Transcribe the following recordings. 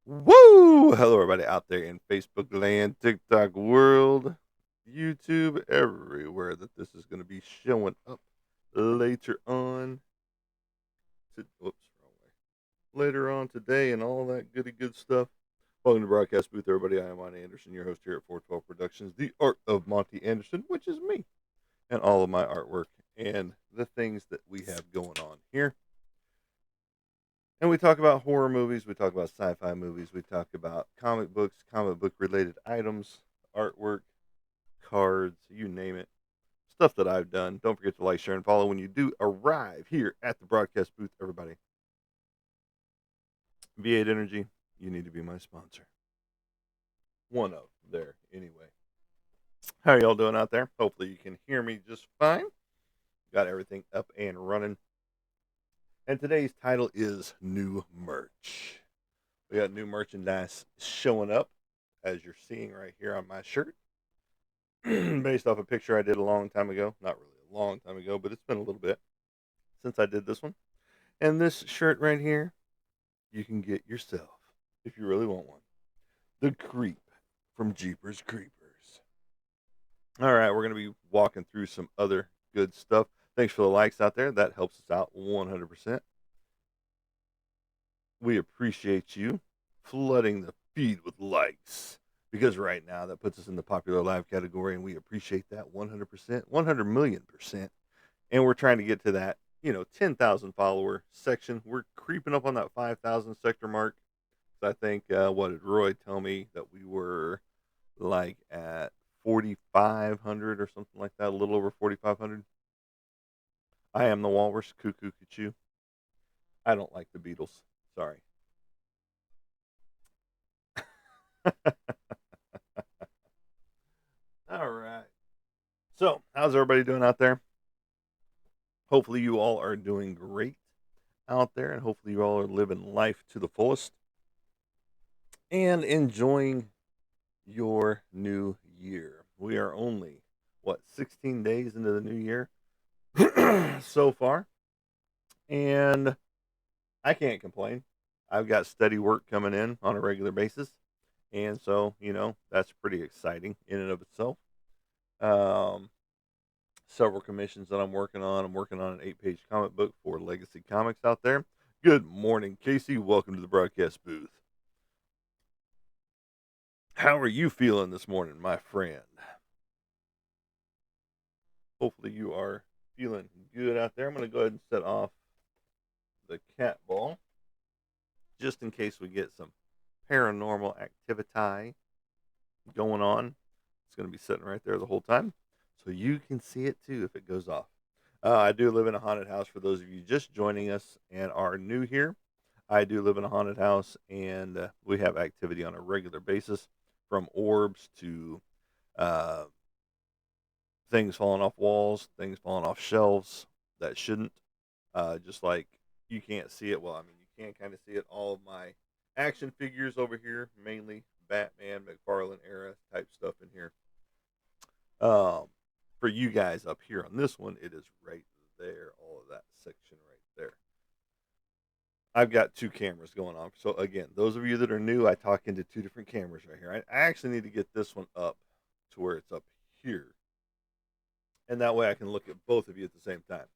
Woo! Hello, everybody out there in Facebook land, TikTok world, YouTube, everywhere that this is going to be showing up later on. Whoops, wrong way. Later on today, and all that goody good stuff. Welcome to Broadcast Booth, everybody. I am Monty Anderson, your host here at 412 Productions, the art of Monty Anderson, which is me, and all of my artwork and the things that we have going on here. And we talk about horror movies, we talk about sci-fi movies, we talk about comic books, comic book related items, artwork, cards, you name it. Stuff that I've done. Don't forget to like, share, and follow when you do arrive here at the broadcast booth, everybody. V8 Energy, you need to be my sponsor. One of there, anyway. How are y'all doing out there? Hopefully you can hear me just fine. Got everything up and running. And today's title is New Merch. We got new merchandise showing up, as you're seeing right here on my shirt, based off a picture I did a long time ago. Not really a long time ago, but it's been a little bit since I did this one. And this shirt right here, you can get yourself if you really want one. The Creep from Jeepers Creepers. All right, we're going to be walking through some other good stuff. Thanks for the likes out there. That helps us out 100%. We appreciate you flooding the feed with likes because right now that puts us in the popular live category, and we appreciate that 100%, 100 million percent. And we're trying to get to that, 10,000 follower section. We're creeping up on that 5,000 sector mark. I think, what did Roy tell me that we were like at 4,500 or something like that, a little over 4,500. I am the walrus, cuckoo, cuckoo. I don't like the Beatles. Sorry. All right. So, how's everybody doing out there? Hopefully, you all are doing great out there, and hopefully, you all are living life to the fullest and enjoying your new year. We are only, 16 days into the new year so far, and I can't complain. I've got steady work coming in on a regular basis, and so, that's pretty exciting in and of itself. Um, Several commissions that I'm working on. I'm working on an 8-page comic book for Legacy Comics out there. Good morning, Casey. Welcome to the broadcast booth. How are you feeling this morning, my friend? Hopefully, you are feeling good out there. I'm going to go ahead and set off the cat ball just in case we get some paranormal activity going on. It's going to be sitting right there the whole time, so you can see it too if it goes off. I do live in a haunted house. For those of you just joining us and are new here, I do live in a haunted house, and we have activity on a regular basis, from orbs to uh, things falling off walls, things falling off shelves that shouldn't. Just like you can't see it. Well, I mean, you can kind of see it. All of my action figures over here, mainly Batman, McFarlane era type stuff in here. Um, for you guys up here on this one, it is right there, all of that section right there. I've got two cameras going on. So again, those of you that are new, I talk into two different cameras right here. I actually need to get this one up to where it's up here, and that way I can look at both of you at the same time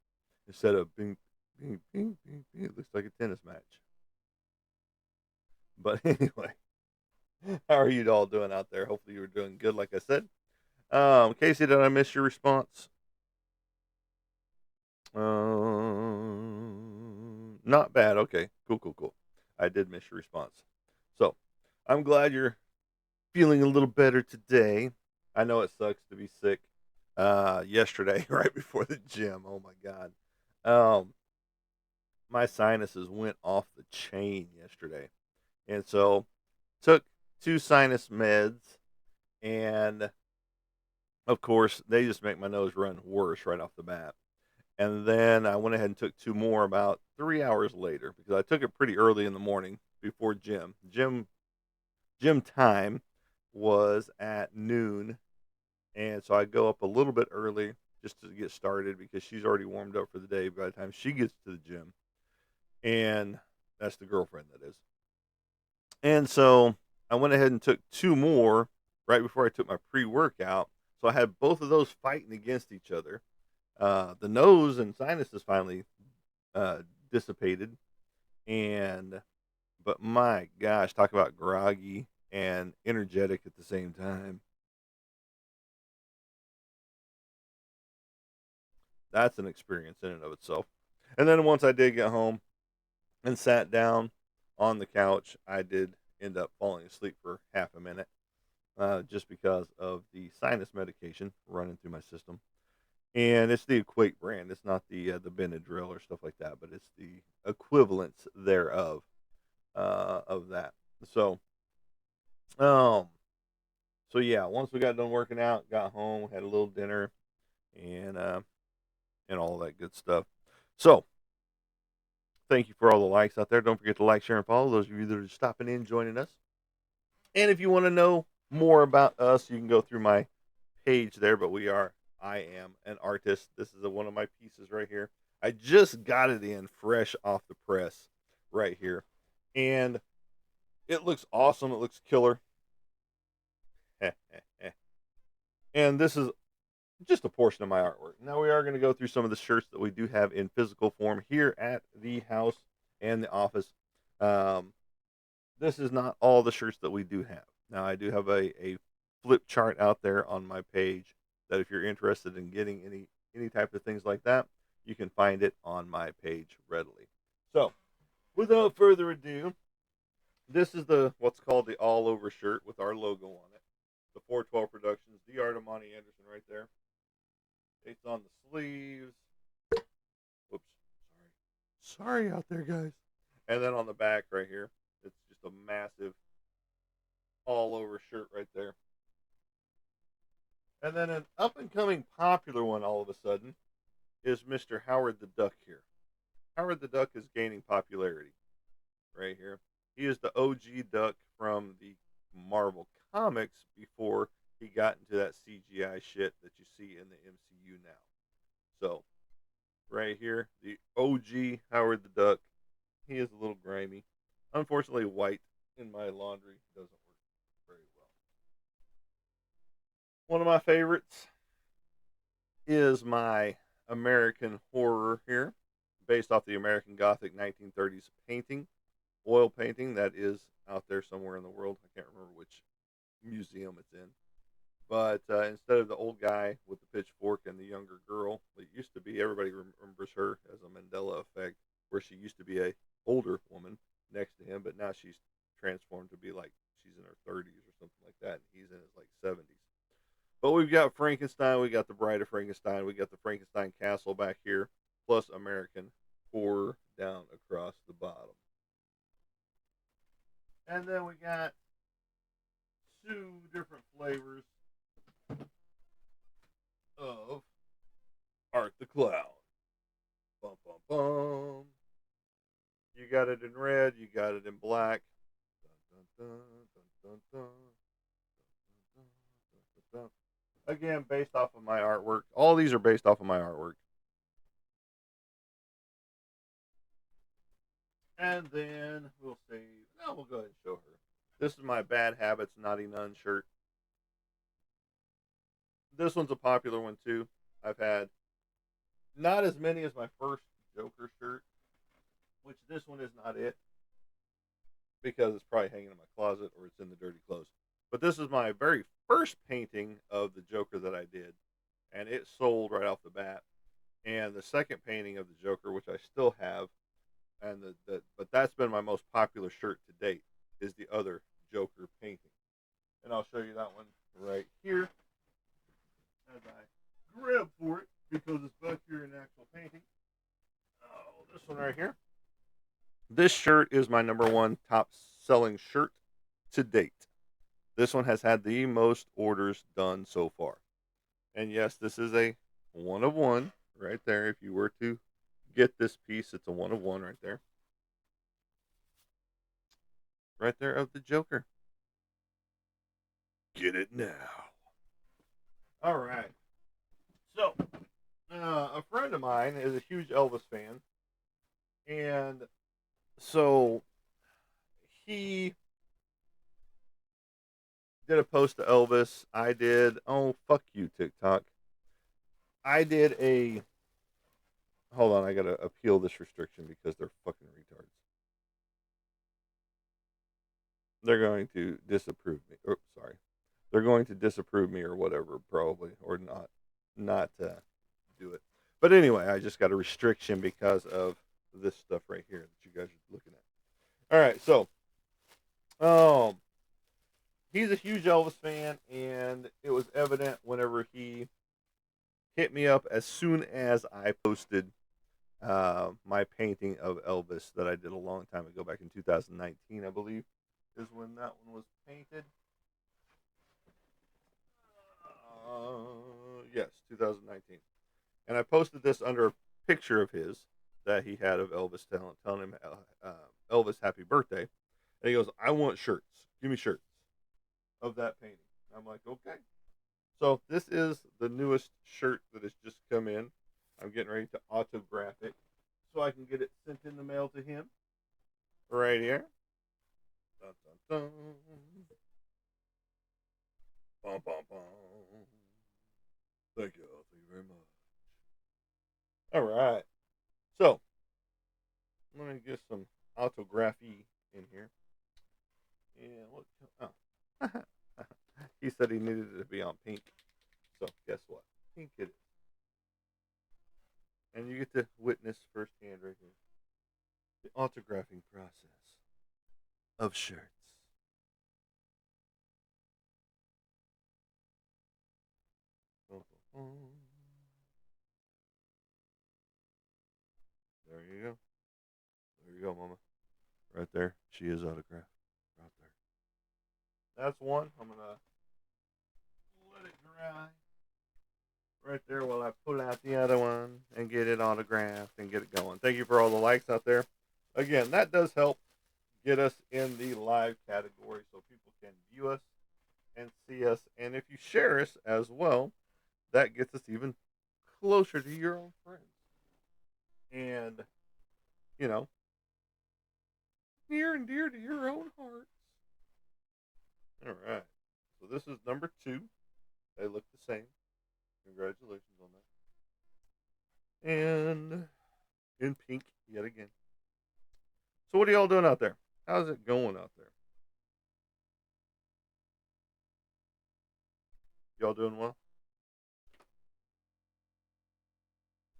instead of bing, bing, bing, bing, bing. It looks like a tennis match. But anyway, how are you all doing out there? Hopefully you were doing good, like I said. Casey, did I miss your response? Not bad. Okay, cool, cool, cool. I did miss your response. So I'm glad you're feeling a little better today. I know it sucks to be sick. Yesterday, right before the gym. Oh my god. My sinuses went off the chain yesterday, and so took two sinus meds, and of course they just make my nose run worse right off the bat. And then I went ahead and took two more about 3 hours later because I took it pretty early in the morning before gym. Gym time was at noon, and so I go up a little bit early just to get started because she's already warmed up for the day by the time she gets to the gym, and that's the girlfriend that is. And so I went ahead and took two more right before I took my pre-workout. So I had both of those fighting against each other. The nose and sinuses finally uh, dissipated, and but my gosh, talk about groggy and energetic at the same time. That's an experience in and of itself. And then once I did get home and sat down on the couch, I did end up falling asleep for half a minute, just because of the sinus medication running through my system. And it's the Equate brand. It's not the Benadryl or stuff like that, but it's the equivalents thereof of that. So, um, so yeah, once we got done working out, got home, had a little dinner, and and all that good stuff. So, thank you for all the likes out there. Don't forget to like, share, and follow those of you that are stopping in, joining us. And if you want to know more about us, you can go through my page there. But I am an artist. This is one of my pieces right here. I just got it in fresh off the press right here. And it looks awesome. It looks killer. And this is just a portion of my artwork. Now we are going to go through some of the shirts that we do have in physical form here at the house and the office. Um, this is not all the shirts that we do have. Now I do have a flip chart out there on my page that if you're interested in getting any type of things like that, you can find it on my page readily. So, without further ado, this is the what's called the all over shirt with our logo on it. The 412 Productions, the art of Monty Anderson right there. It's on the sleeves. Whoops. Sorry out there, guys. And then on the back right here, it's just a massive all over shirt right there. And then an up and coming popular one all of a sudden is Mr. Howard the Duck here. Howard the Duck is gaining popularity right here. He is the OG Duck from the Marvel Comics before he got into that CGI shit that you see in the MCU now. So, right here, the OG Howard the Duck. He is a little grimy. Unfortunately, white in my laundry doesn't work very well. One of my favorites is my American Horror here, based off the American Gothic 1930s painting, oil painting that is out there somewhere in the world. I can't remember which museum it's in. But instead of the old guy with the pitchfork and the younger girl, it used to be everybody remembers her as a Mandela effect, where she used to be a older woman next to him, but now she's transformed to be like she's in her 30s or something like that, and he's in his like 70s. But we've got Frankenstein, we got the Bride of Frankenstein, we got the Frankenstein Castle back here, plus American Horror down across the bottom. And then we got two different flavors of Art the Clown. Bum bum bum. You got it in red, you got it in black. Dun, dun, dun, dun, dun. Again, based off of my artwork. All these are based off of my artwork. And then we'll see. No, we'll go ahead and show her. This is my Bad Habits Naughty Nun shirt. This one's a popular one too. I've had not as many as my first Joker shirt, which this one is not it because it's probably hanging in my closet or it's in the dirty clothes. But this is my very first painting of the Joker that I did, and it sold right off the bat. And the second painting of the Joker, which I still have, and but that's been my most popular shirt to date, is the other Joker painting. And I'll show you that one right here as I grab for it because it's back here in actual painting. Oh, this one right here. This shirt is my number one top selling shirt to date. This one has had the most orders done so far. And yes, this is a one of one right there. If you were to get this piece, it's a one of one right there. Right there of the Joker. Get it now. All right. So, a friend of mine is a huge Elvis fan. And so he did a post to Elvis. I did. Oh, fuck you, TikTok. I did a. Hold on, I gotta appeal this restriction because they're fucking retards. They're going to disapprove me. Oops, sorry. They're going to disapprove me or whatever, probably, or not do it. But anyway, I just got a restriction because of this stuff right here that you guys are looking at. All right, so um, he's a huge Elvis fan, and it was evident whenever he hit me up as soon as I posted my painting of Elvis that I did a long time ago, back in 2019, I believe, is when that one was painted. Yes, 2019. And I posted this under a picture of his that he had of Elvis telling him Elvis happy birthday. And he goes, I want shirts. Give me shirts of that painting. I'm like, okay. So this is the newest shirt that has just come in. I'm getting ready to autograph it so I can get it sent in the mail to him. Right here. Dun, dun, dun. Bum, bum, bum. Thank you. Thank you very much. All right. So, let me get some autography in here. And what? Oh. He said he needed it to be on pink. So, guess what? Pink it is. And you get to witness firsthand right here the autographing process of shirts. There you go. There you go, Mama. Right there. She is autographed. Right there. That's one. I'm going to let it dry right there while I pull out the other one and get it autographed and get it going. Thank you for all the likes out there. Again, that does help get us in the live category so people can view us and see us. And if you share us as well, that gets us even closer to your own friends. And, you know, near and dear to your own hearts. All right. So this is number 2. They look the same. Congratulations on that. And in pink yet again. So what are y'all doing out there? How's it going out there? Y'all doing well?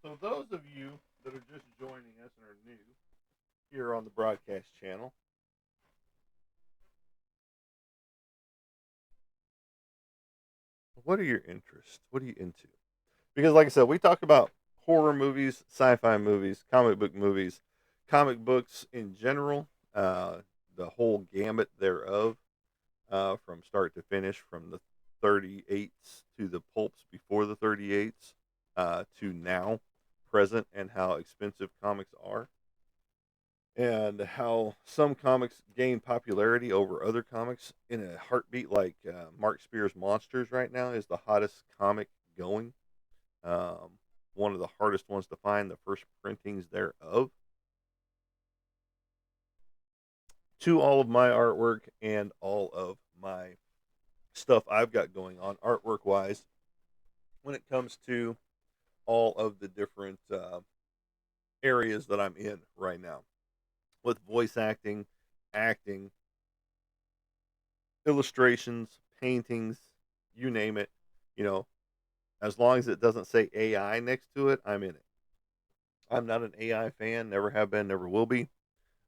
So those of you that are just joining us and are new here on the broadcast channel, what are your interests? What are you into? Because like I said, we talk about horror movies, sci-fi movies, comic books in general, the whole gamut thereof, from start to finish, from the 38s to the pulps before the 38s, to now, present, and how expensive comics are, and how some comics gain popularity over other comics in a heartbeat. Like Mark Spears' Monsters right now is the hottest comic going. Um, One of the hardest ones to find, the first printings thereof. To all of my artwork and all of my stuff I've got going on artwork wise when it comes to all of the different areas that I'm in right now with voice acting, acting, illustrations, paintings, you name it. You know, as long as it doesn't say AI next to it, I'm in it. I'm not an AI fan, never have been, never will be.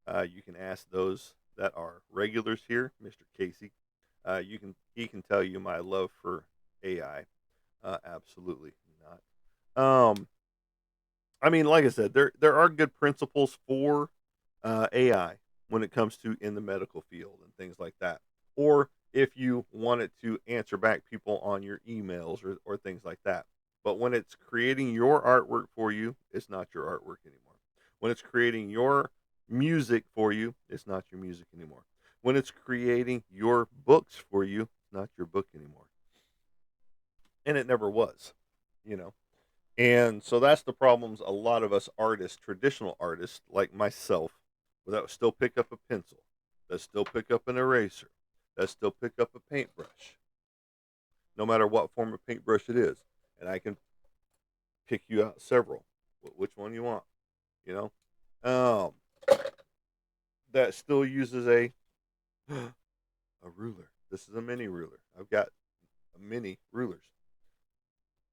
You can ask those that are regulars here, Mr. Casey. He can tell you my love for AI. Absolutely not. I mean, like I said, there are good principles for AI when it comes to in the medical field and things like that. Or if you want it to answer back people on your emails or things like that. But when it's creating your artwork for you, it's not your artwork anymore. When it's creating your music for you, it's not your music anymore. When it's creating your books for you, it's not your book anymore. And it never was, you know. And so that's the problems a lot of us artists, traditional artists like myself, that still pick up a pencil, that still pick up an eraser, that still pick up a paintbrush, no matter what form of paintbrush it is. And I can pick you out several. Which one you want, you know? That still uses a a ruler. This is a mini ruler. I've got a mini rulers.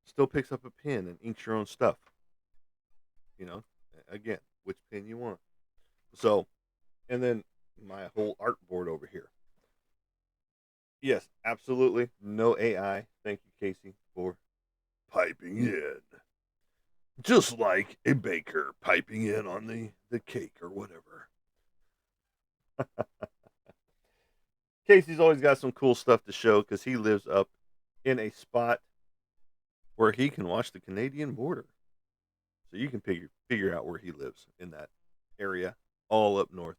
Still picks up a pen and inks your own stuff. You know, again, which pen you want. So, and then my whole art board over here. Yes, absolutely. No AI. Thank you, Casey, for piping in. Just like a baker piping in on the cake or whatever. Casey's always got some cool stuff to show because he lives up in a spot where he can watch the Canadian border. So you can figure out where he lives in that area, all up north.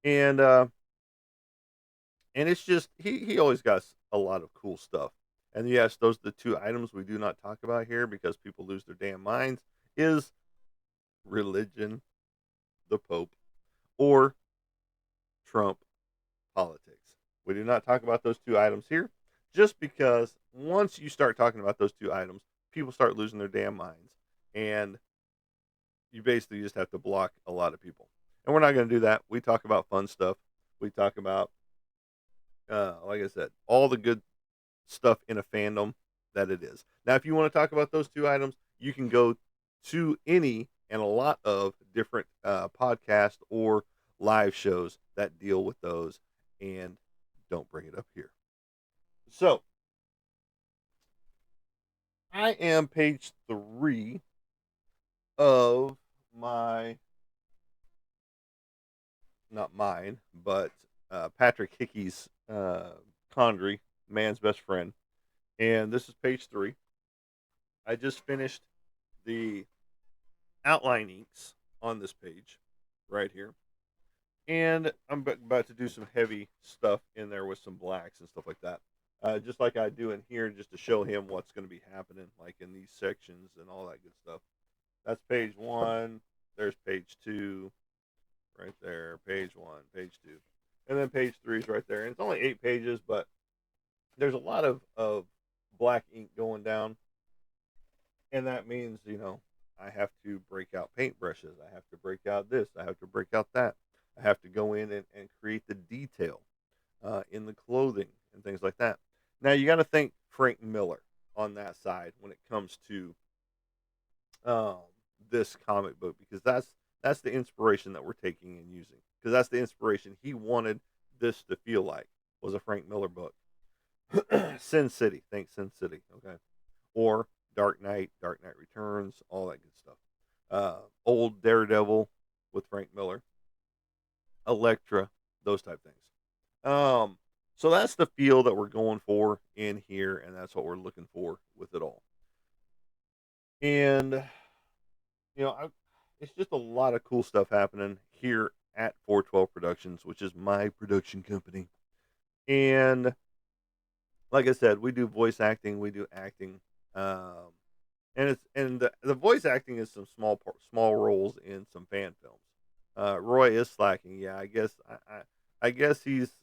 And it's just he always got a lot of cool stuff. And yes, those are the two items we do not talk about here because people lose their damn minds is religion, the Pope, or Trump politics. We do not talk about those two items here just because once you start talking about those two items, people start losing their damn minds. And you basically just have to block a lot of people. And we're not going to do that. We talk about fun stuff. We talk about, like I said, all the good stuff in a fandom that it is. Now, if you want to talk about those two items, you can go to any and a lot of different podcasts or live shows that deal with those, and don't bring it up here. So, I am page 3 of my, not mine, but Patrick Hickey's Condry, Man's Best Friend. And this is page 3. I just finished the outline inks on this page right here. And I'm about to do some heavy stuff in there with some blacks and stuff like that. Just like I do in here, just to show him what's going to be happening, like in these sections and all that good stuff. That's page 1. There's page 2. Right there. Page 1, page 2. And then page 3 is right there. And it's only 8 pages, but there's a lot of black ink going down. And that means, I have to break out paintbrushes. I have to break out this. I have to break out that. I have to go in and create the detail in the clothing and things like that. Now, you got to think Frank Miller on that side when it comes to um, this comic book because that's the inspiration that we're taking and using because that's the inspiration he wanted this to feel like was a Frank Miller book. Sin City, think Sin City, okay, or Dark Knight Returns, all that good stuff. Old Daredevil with Frank Miller, Elektra, those type things. So that's the feel that we're going for in here, and that's what we're looking for with it all. And it's just a lot of cool stuff happening here at 412 Productions, which is my production company. And like I said, we do voice acting, we do acting, and the voice acting is some small roles in some fan films. Roy is slacking, yeah. I guess he's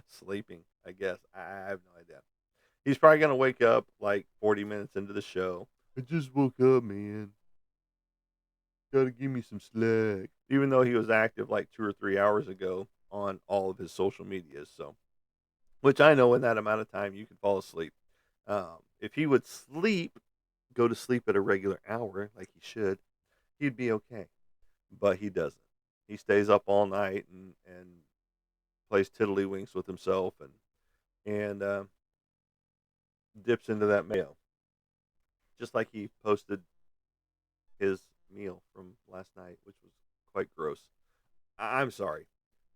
sleeping. I guess I have no idea. He's probably gonna wake up like 40 minutes into the show. I just woke up, man. Gotta give me some slack. Even though he was active like 2 or 3 hours ago on all of his social medias, so which I know in that amount of time you can fall asleep. If he would go to sleep at a regular hour like he should, he'd be okay. But he doesn't. He stays up all night and plays tiddlywinks with himself and dips into that mayo. Just like he posted his meal from last night, which was quite gross. I'm sorry.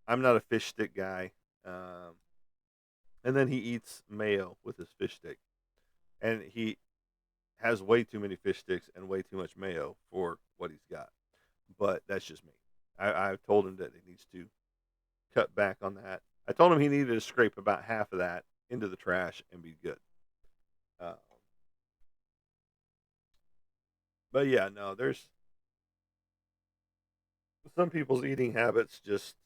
I'm not a fish stick guy. And then he eats mayo with his fish stick. And he has way too many fish sticks and way too much mayo for what he's got. But that's just me. I've told him that he needs to cut back on that. I told him he needed to scrape about half of that into the trash and be good. Uh, but yeah, no, there's some people's eating habits just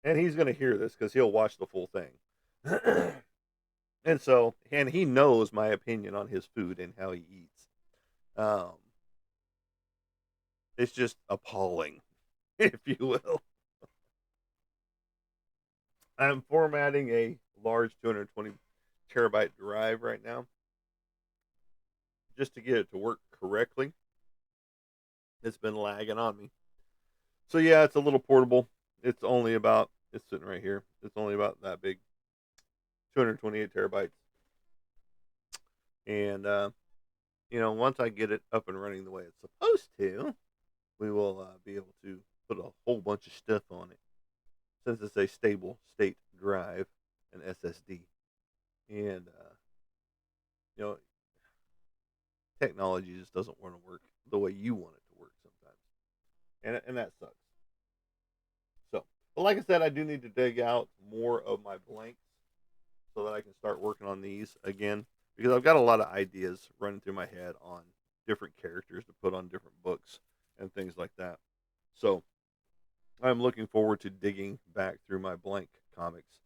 and he's going to hear this because he'll watch the full thing. And so, and he knows my opinion on his food and how he eats. Um, it's just appalling, if you will. I'm formatting a large 220 terabyte drive right now just to get it to work correctly. It's been lagging on me. So yeah, it's a little portable. It's only about, it's sitting right here. It's only about that big, 228 terabytes. And once I get it up and running the way it's supposed to, we will be able to put a whole bunch of stuff on it, since it's a stable state drive, an SSD. And you know, technology just doesn't want to work the way you want it to work sometimes, and that sucks. So, but like I said, I do need to dig out more of my blanks so that I can start working on these again, because I've got a lot of ideas running through my head on different characters to put on different books and things like that. So I'm looking forward to digging back through my blank comics,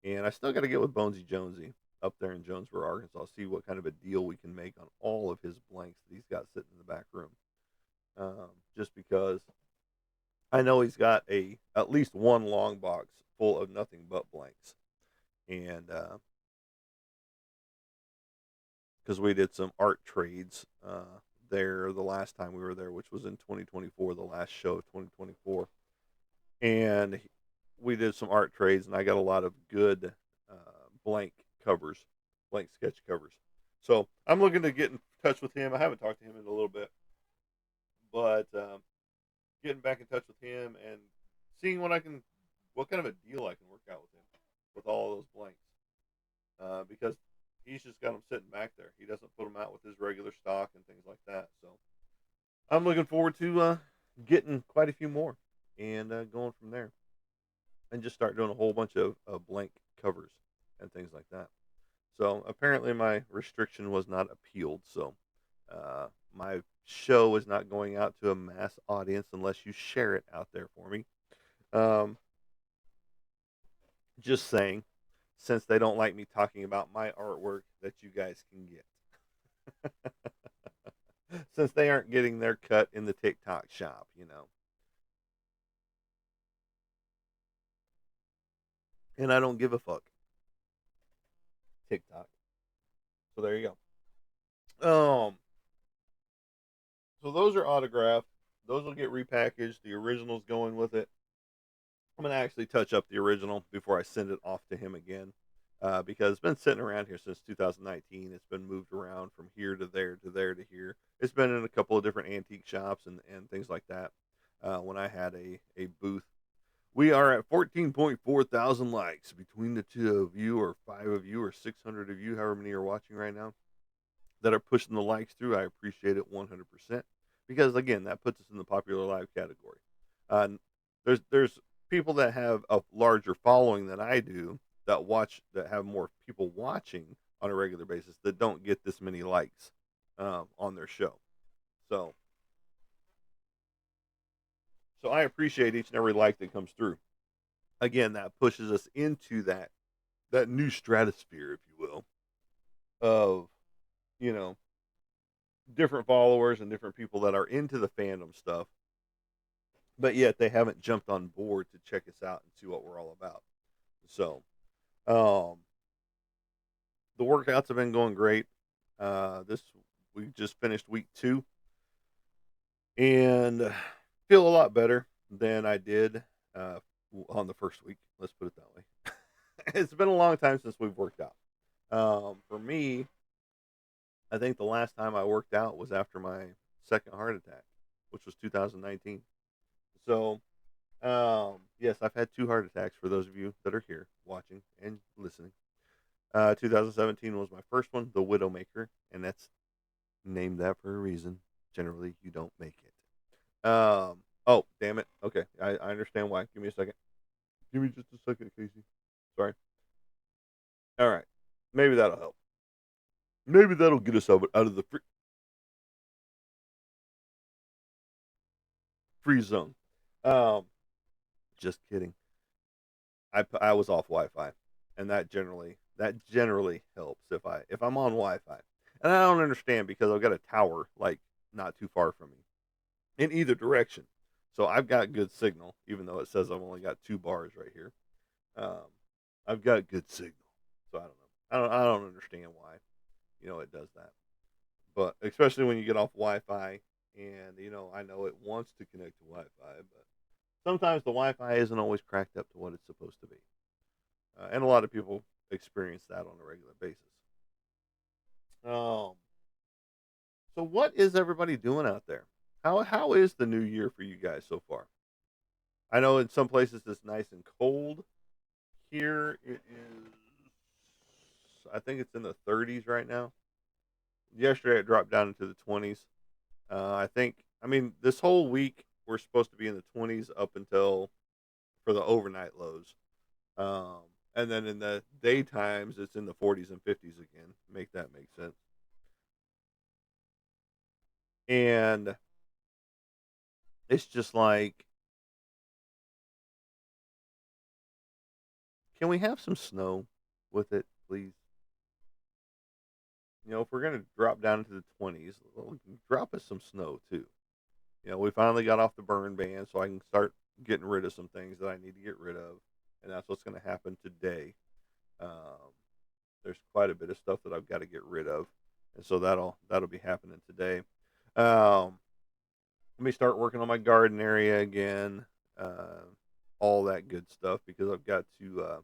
and I still got to get with Bonesy Jonesy up there in Jonesboro, Arkansas. See what kind of a deal we can make on all of his blanks that he's got sitting in the back room. Just because I know he's got a at least one long box full of nothing but blanks, and because we did some art trades there the last time we were there, which was in 2024, the last show of 2024, and we did some art trades, and I got a lot of good uh, blank covers, blank sketch covers. So I'm looking to get in touch with him. I haven't talked to him in a little bit, but getting back in touch with him and seeing what kind of a deal I can work out with him with all those blanks, because he's just got them sitting back there. He doesn't put them out with his regular stock and things like that. So I'm looking forward to getting quite a few more and going from there, and just start doing a whole bunch of blank covers and things like that. So apparently my restriction was not appealed. So my show is not going out to a mass audience unless you share it out there for me. Um, just saying, since they don't like me talking about my artwork that you guys can get, since they aren't getting their cut in the TikTok shop. And I don't give a fuck, TikTok. So there you go. So those are autographed. Those will get repackaged. The original's going with it. I'm gonna actually touch up the original before I send it off to him again, because it's been sitting around here since 2019. It's been moved around from here to there to there to here. It's been in a couple of different antique shops and things like that. When I had a booth, we are at 14.4 thousand likes between the two of you, or five of you, or 600 of you, however many are watching right now, that are pushing the likes through. I appreciate it 100%, because again, that puts us in the popular live category. Uh, there's people that have a larger following than I do, that have more people watching on a regular basis, that don't get this many likes on their show. So so I appreciate each and every like that comes through. Again, that pushes us into that new stratosphere, if you will, of you know different followers and different people that are into the fandom stuff, but yet they haven't jumped on board to check us out and see what we're all about. So, um, the workouts have been going great. This We just finished week 2, and feel a lot better than I did uh, on the first week. Let's put it that way. It's been a long time since we've worked out. For me, I think the last time I worked out was after my second heart attack, which was 2019. So, yes, I've had 2 heart attacks, for those of you that are here watching and listening. 2017 was my first one, the Widowmaker, and that's named that for a reason. Generally, you don't make it. Oh, damn it. Okay, I understand why. Give me a second. Give me just a second, Casey. Sorry. All right. Maybe that'll help. Maybe that'll get us out of the free zone. Um, just kidding. I was off Wi-Fi, and that generally helps if I'm on Wi-Fi. And I don't understand because I've got a tower like not too far from me in either direction. So I've got good signal, even though it says I've only got 2 bars right here. Um, I've got good signal. So I don't know. I don't understand why, it does that. But especially when you get off Wi-Fi and, I know it wants to connect to Wi-Fi, but sometimes the Wi-Fi isn't always cracked up to what it's supposed to be. And a lot of people experience that on a regular basis. Um, so what is everybody doing out there? How is the new year for you guys so far? I know in some places it's nice and cold. Here it is. I think it's in the 30s right now. Yesterday it dropped down into the 20s. I think. I mean, this whole week we're supposed to be in the 20s up until for the overnight lows. Um, and then in the daytimes it's in the 40s and 50s again. Make that make sense. And it's just like, can we have some snow with it, please? If we're gonna drop down into the 20s, well, drop us some snow too. We finally got off the burn ban, so I can start getting rid of some things that I need to get rid of, and that's what's going to happen today. Um, there's quite a bit of stuff that I've got to get rid of, and so that'll be happening today. Um, Let me start working on my garden area again, uh, all that good stuff because I've got to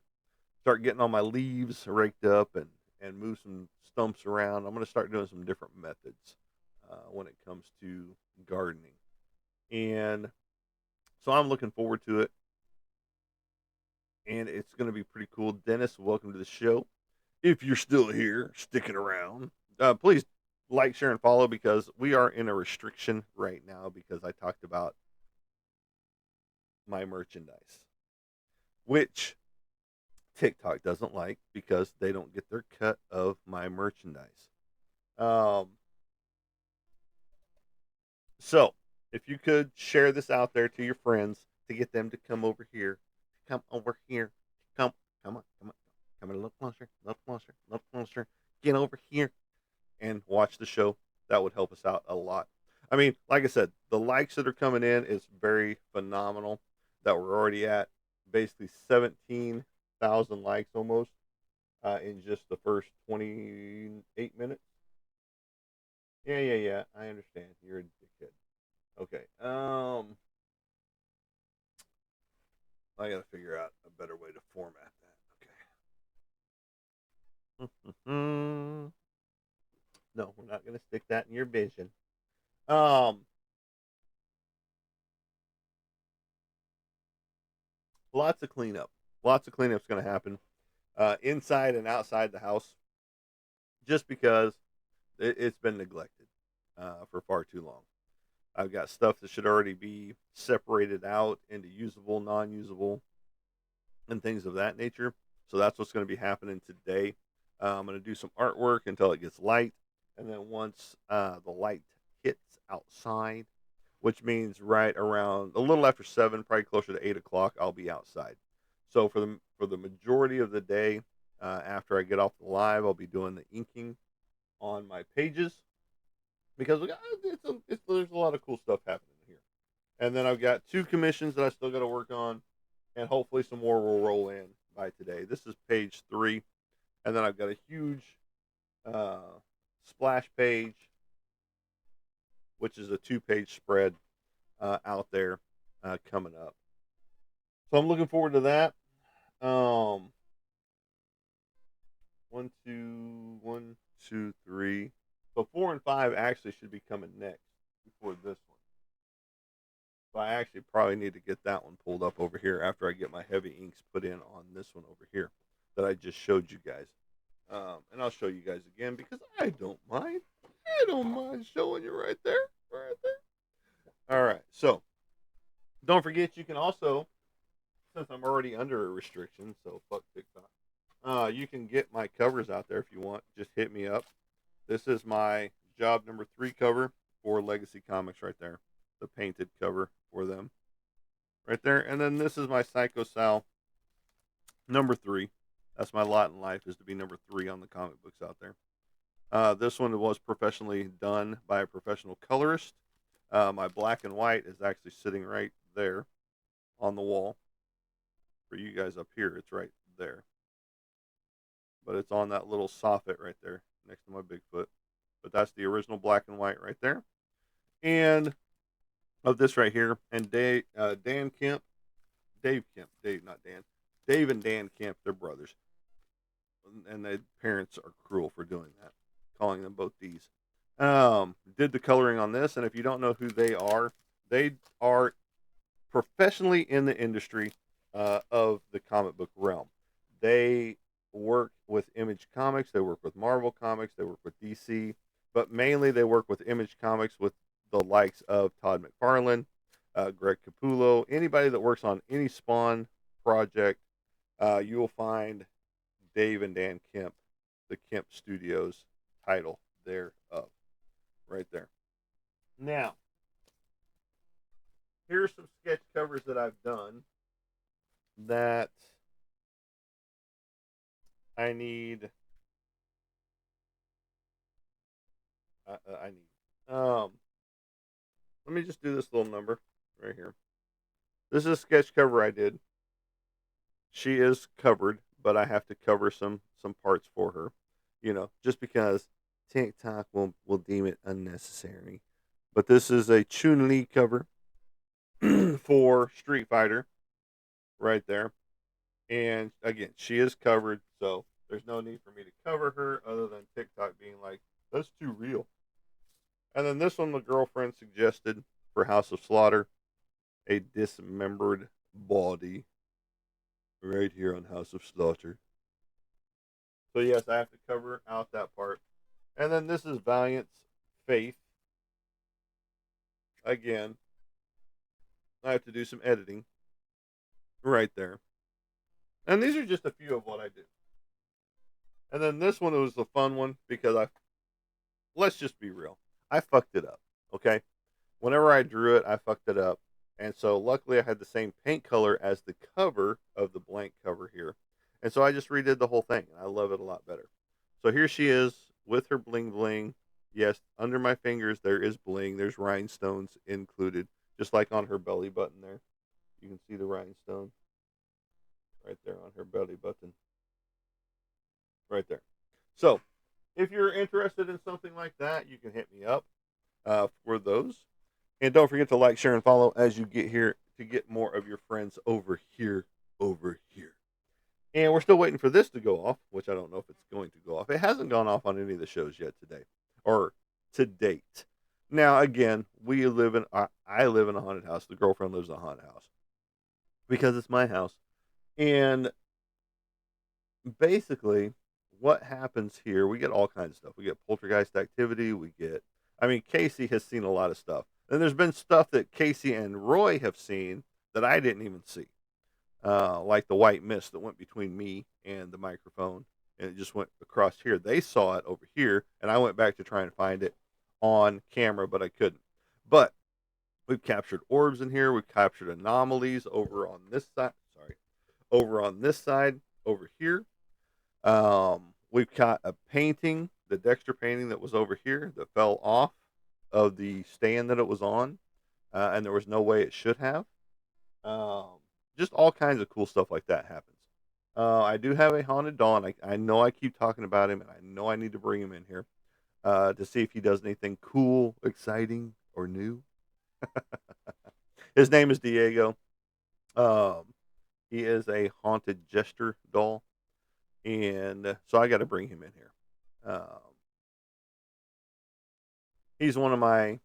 start getting all my leaves raked up and move some stumps around. I'm going to start doing some different methods when it comes to gardening. And so I'm looking forward to it, and it's going to be pretty cool. Dennis, welcome to the show. If you're still here, sticking around, please like, share, and follow because we are in a restriction right now because I talked about my merchandise, which TikTok doesn't like because they don't get their cut of my merchandise. Um, so if you could share this out there to your friends to get them to come over here, come on, come a little closer, a little closer, a little closer, get over here and watch the show. That would help us out a lot. I mean, like I said, the likes that are coming in is very phenomenal. That we're already at basically 17,000 likes almost in just the first 28 minutes. Yeah, yeah, yeah. I understand. You're a dickhead. Okay. I gotta figure out a better way to format that. Okay. No, we're not gonna stick that in your vision. Um, Lots of cleanup. Lots of cleanup's gonna happen inside and outside the house, just because it's been neglected for far too long. I've got stuff that should already be separated out into usable, non-usable, and things of that nature. So that's what's going to be happening today. I'm going to do some artwork until it gets light, and then once the light hits outside, which means right around a little after 7, probably closer to 8 o'clock, I'll be outside. So for the majority of the day, after I get off the live, I'll be doing the inking on my pages because there's a lot of cool stuff happening here. And then I've got 2 commissions that I still got to work on, and hopefully some more will roll in by today. This is page 3, and then I've got a huge uh, splash page, which is a 2-page spread out there coming up. So I'm looking forward to that. Um, 1, 2, 3. So 4 and 5 actually should be coming next before this one. So I actually probably need to get that one pulled up over here after I get my heavy inks put in on this one over here that I just showed you guys. And I'll show you guys again because I don't mind. I don't mind showing you right there. Right there. All right. So don't forget you can also, since I'm already under a restriction, so fuck TikTok. You can get my covers out there if you want. Just hit me up. This is my job number 3 cover for Legacy Comics right there. The painted cover for them right there. And then this is my Psycho Sal Number three. That's my lot in life, is to be number three on the comic books out there. This one was professionally done by a professional colorist. My black and white is actually sitting right there on the wall. For you guys up here, it's right there. But it's on that little soffit right there next to my Bigfoot. But that's the original black and white right there. And of this right here, and Dan Kemp, Dave Kemp, Dave, not Dan, Dave and Dan Kemp, they're brothers. And the parents are cruel for doing that, calling them both D's. Did the coloring on this, and if you don't know who they are professionally in the industry of the comic book realm. They work with Image Comics, they work with Marvel Comics, they work with DC, but mainly they work with Image Comics with the likes of Todd McFarlane, Greg Capullo, anybody that works on any Spawn project. You will find Dave and Dan Kemp, the Kemp Studios title thereof, right there. Now, here's some sketch covers that I've done that I need. I need. Let me just do this little number right here. This is a sketch cover I did. She is covered, but I have to cover some parts for her. You know, just because TikTok will deem it unnecessary. But this is a Chun Li cover for Street Fighter, right there. And again, she is covered, so there's no need for me to cover her other than TikTok being like, that's too real. And then this one, the girlfriend suggested for House of Slaughter, a dismembered body right here on House of Slaughter. So yes, I have to cover out that part. And then this is Valiant's Faith. Again, I have to do some editing right there. And these are just a few of what I do. And then this one was the fun one because let's just be real. I fucked it up. Okay. Whenever I drew it, I fucked it up. And so luckily I had the same paint color as the cover of the blank cover here. And so I just redid the whole thing. And I love it a lot better. So here she is with her bling bling. Yes, under my fingers there is bling. There's rhinestones included. Just like on her belly button there. You can see the rhinestone right there on her belly button. Right there. So if you're interested in something like that, you can hit me up for those. And don't forget to like, share, and follow as you get here to get more of your friends over here, over here. And we're still waiting for this to go off, which I don't know if it's going to go off. It hasn't gone off on any of the shows yet today, or to date. Now, again, I live in a haunted house. The girlfriend lives in a haunted house because it's my house. And basically, what happens here, we get all kinds of stuff. We get poltergeist activity. Casey has seen a lot of stuff. And there's been stuff that Casey and Roy have seen that I didn't even see. Like the white mist that went between me and the microphone and it just went across here. They saw it over here, and I went back to try and find it on camera, but I couldn't. But we've captured orbs in here. We've captured anomalies over on this side. Sorry, over on this side, over here. We've got a painting, the Dexter painting that was over here that fell off of the stand that it was on, and there was no way it should have. Um, just all kinds of cool stuff like that happens. I do have a haunted Dawn. I know I keep talking about him, and I know I need to bring him in here to see if he does anything cool, exciting, or new. His name is Diego. Um, he is a haunted jester doll, and so I got to bring him in here. He's one of my.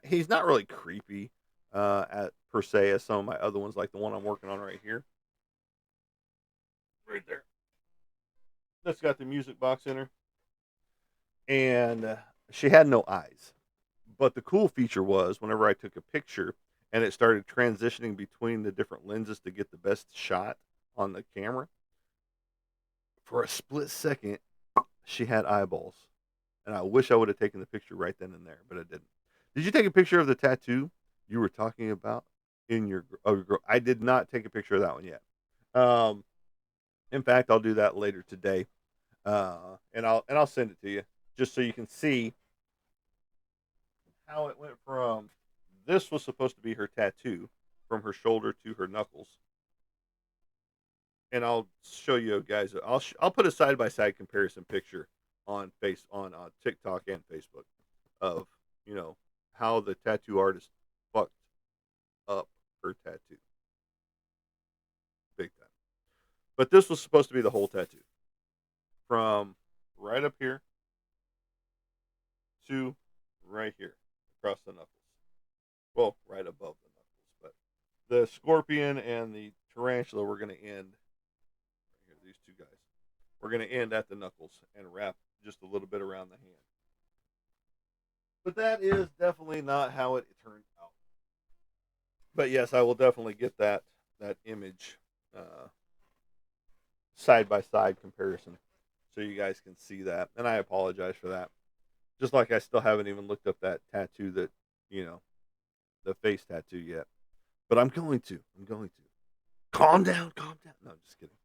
He's not really creepy at per se as some of my other ones, like the one I'm working on right here, right there. That's got the music box in her, and she had no eyes. But the cool feature was whenever I took a picture and it started transitioning between the different lenses to get the best shot on the camera, for a split second, she had eyeballs. And I wish I would have taken the picture right then and there, but I didn't. Did you take a picture of the tattoo you were talking about in your girl? I did not take a picture of that one yet. In fact, I'll do that later today, and I'll send it to you just so you can see how it went from this was supposed to be her tattoo from her shoulder to her knuckles, and I'll show you guys. I'll put a side by side comparison picture on TikTok and Facebook of how the tattoo artist fucked up her tattoo big time. But this was supposed to be the whole tattoo from right up here to right here across the knuckles. Well, right above the knuckles, but the scorpion and the tarantula were going to end right here. These two guys. We're going to end at the knuckles and wrap just a little bit around the hand. But that is definitely not how it turned out. But yes, I will definitely get that image side by side comparison so you guys can see that. And I apologize for that. Just like I still haven't even looked up that tattoo that you know the face tattoo yet. But I'm going to. I'm going to. Calm down. Calm down. No, I'm just kidding.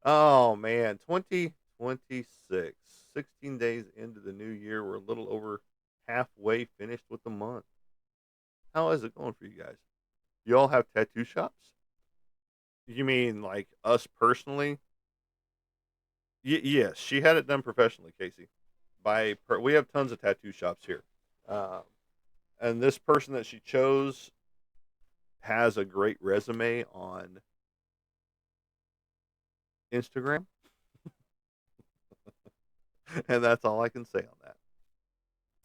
Oh man, 2026. 16 days into the new year. We're a little over halfway finished with the month. How is it going for you guys? You all have tattoo shops? You mean like us personally? Yes, she had it done professionally, Casey. We have tons of tattoo shops here, um, and this person that she chose has a great resume on Instagram, and that's all I can say on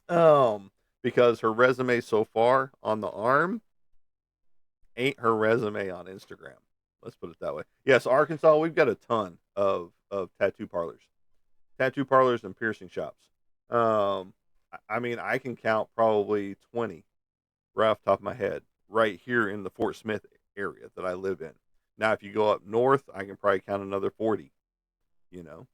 that. Because her resume so far on the arm ain't her resume on Instagram. Let's put it that way. Yes, Arkansas, we've got a ton of tattoo parlors and piercing shops. I mean, I can count probably 20 right off the top of my head right here in the Fort Smith area that I live in. Now, if you go up north, I can probably count another 40. You know,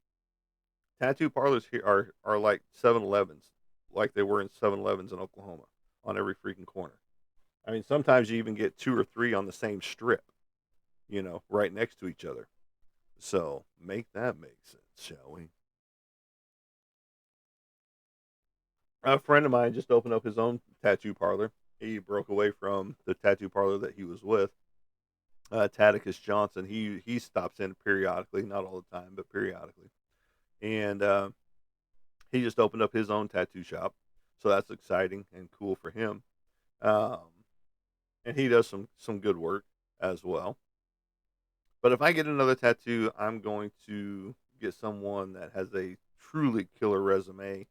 tattoo parlors here are like 7-Elevens, like they were in 7-Elevens in Oklahoma on every freaking corner. I mean, sometimes you even get two or three on the same strip, right next to each other. So make that make sense, shall we? A friend of mine just opened up his own tattoo parlor. He broke away from the tattoo parlor that he was with, Taticus Johnson. He stops in periodically, not all the time, but periodically. And he just opened up his own tattoo shop, so that's exciting and cool for him. Um, and he does some good work as well. But if I get another tattoo, I'm going to get someone that has a truly killer resume,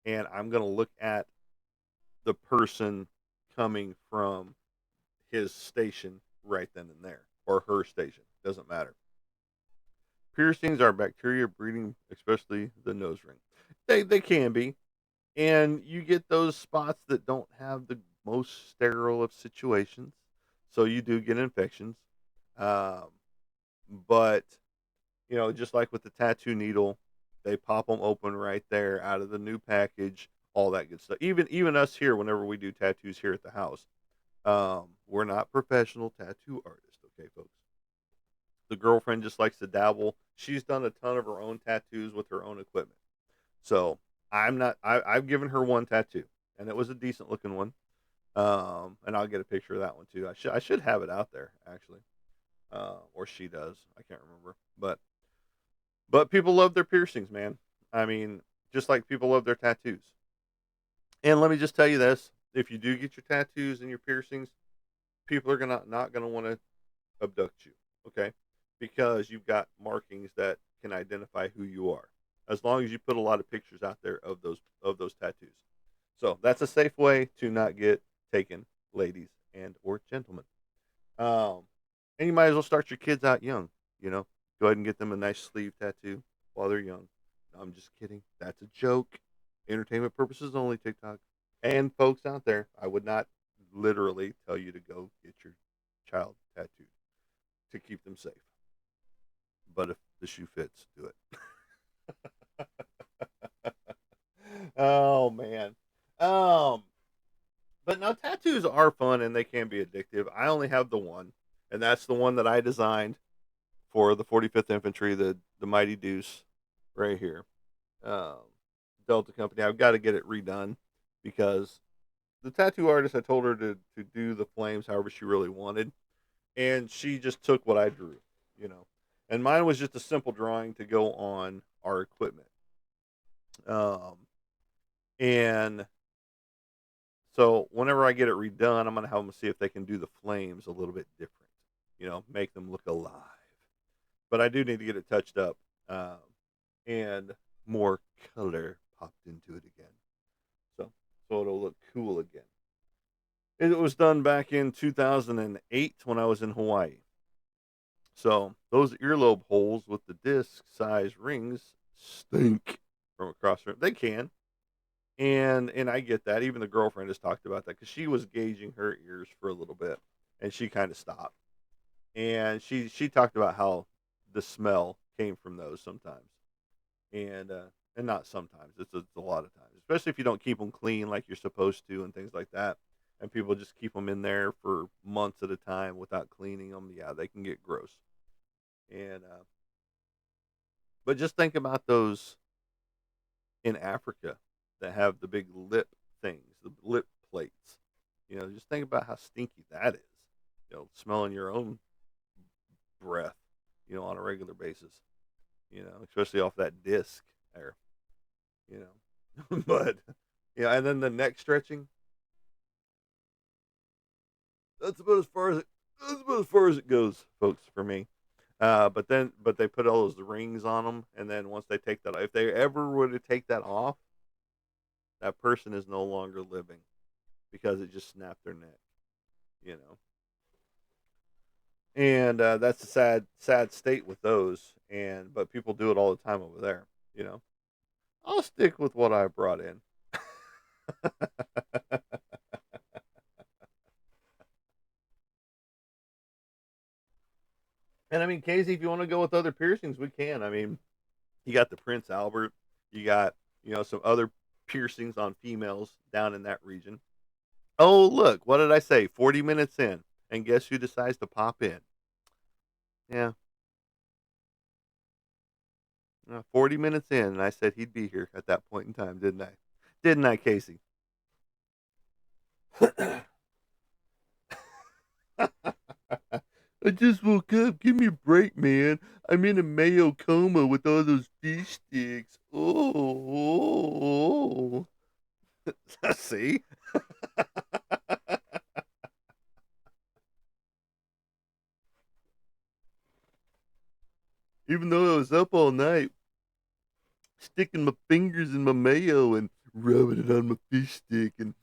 and I'm going to look at the person coming from his station right then and there, or her station. Doesn't matter. Piercings are bacteria breeding, especially the nose ring. They can be, and you get those spots that don't have the most sterile of situations, so you do get infections. Um, but just like with the tattoo needle, they pop them open right there out of the new package, all that good stuff. Even us here, whenever we do tattoos here at the house, we're not professional tattoo artists, okay, folks. The girlfriend just likes to dabble. She's done a ton of her own tattoos with her own equipment. So I'm not. I've given her one tattoo, and it was a decent looking one. And I'll get a picture of that one too. I should have it out there actually, or she does. I can't remember. But people love their piercings, man. I mean, just like people love their tattoos. And let me just tell you this: if you do get your tattoos and your piercings, people are gonna not gonna want to abduct you, okay? Because you've got markings that can identify who you are. As long as you put a lot of pictures out there of those tattoos. So that's a safe way to not get taken, ladies and or gentlemen. Um, and you might as well start your kids out young. You know, go ahead and get them a nice sleeve tattoo while they're young. No, I'm just kidding. That's a joke. Entertainment purposes only. TikTok and folks out there, I would not literally tell you to go get your child tattooed to keep them safe. But if the shoe fits, do it. Oh man. Um, but now tattoos are fun and they can be addictive. I only have the one. and that's the one that I designed for the 45th Infantry, the Mighty Deuce, right here. Um, Delta Company. I've got to get it redone because the tattoo artist, I told her to do the flames however she really wanted, and she just took what I drew, you know. And mine was just a simple drawing to go on our equipment. Um, and so whenever I get it redone, I'm gonna have them see if they can do the flames a little bit different, make them look alive. But I do need to get it touched up, um, and more color popped into it again. So so it'll look cool again. It was done back in 2008 when I was in Hawaii. So those earlobe holes with the disc size rings stink from across the room. They can. And I get that. Even the girlfriend has talked about that because she was gauging her ears for a little bit and she kind of stopped. And she talked about how the smell came from those sometimes. And not sometimes. It's a lot of times, especially if you don't keep them clean like you're supposed to and things like that. And people just keep them in there for months at a time without cleaning them. Yeah, they can get gross. And but just think about those in Africa that have the big lip things, the lip plates. Just think about how stinky that is. Smelling your own breath, on a regular basis. Especially off that disc there. You but yeah, and then the neck stretching. That's about as far as it goes, folks, for me. But they put all those rings on them, and then once they take that, if they ever were to take that off, that person is no longer living because it just snapped their neck. You know, and that's a sad state with those. But people do it all the time over there. I'll stick with what I brought in. And I mean, Casey, if you want to go with other piercings, we can. I mean, you got the Prince Albert, you got some other piercings on females down in that region. Oh, look, what did I say? 40 minutes in, and guess who decides to pop in? Yeah, 40 minutes in, and I said he'd be here at that point in time, didn't I? Didn't I, Casey? I just woke up. Give me a break, man. I'm in a mayo coma with all those fish sticks. Oh. See? Even though I was up all night, sticking my fingers in my mayo and rubbing it on my fish stick and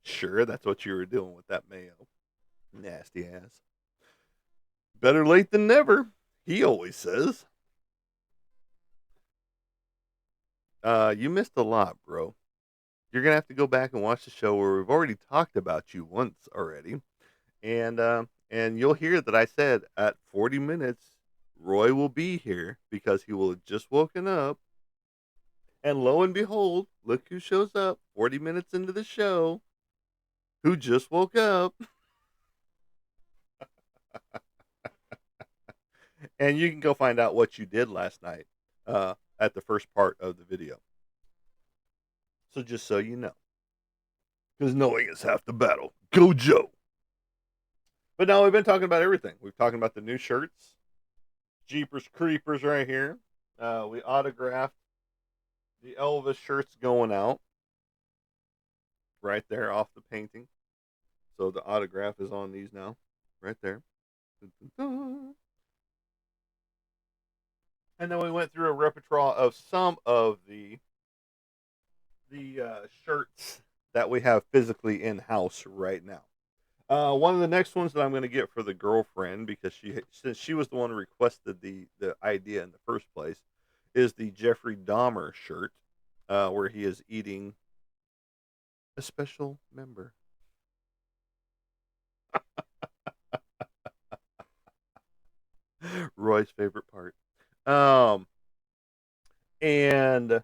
sure, that's what you were doing with that mayo. Nasty ass. Better late than never, he always says. You missed a lot, bro. You're gonna have to go back and watch the show where we've already talked about you once already, and you'll hear that I said at 40 minutes Roy will be here because he will have just woken up. And lo and behold, look who shows up 40 minutes into the show who just woke up. And you can go find out what you did last night at the first part of the video. So just so you know. Because knowing is half the battle. Go Joe. But now we've been talking about everything. We've talked about the new shirts. Jeepers Creepers right here. We autographed the Elvis shirts going out. Right there off the painting. So the autograph is on these now. Right there. Dun, dun, dun. And then we went through a repertoire of some of the shirts that we have physically in house right now. One of the next ones that I'm going to get for the girlfriend because since she was the one who requested the idea in the first place is the Jeffrey Dahmer shirt, where he is eating a special member. Roy's favorite part. Um, and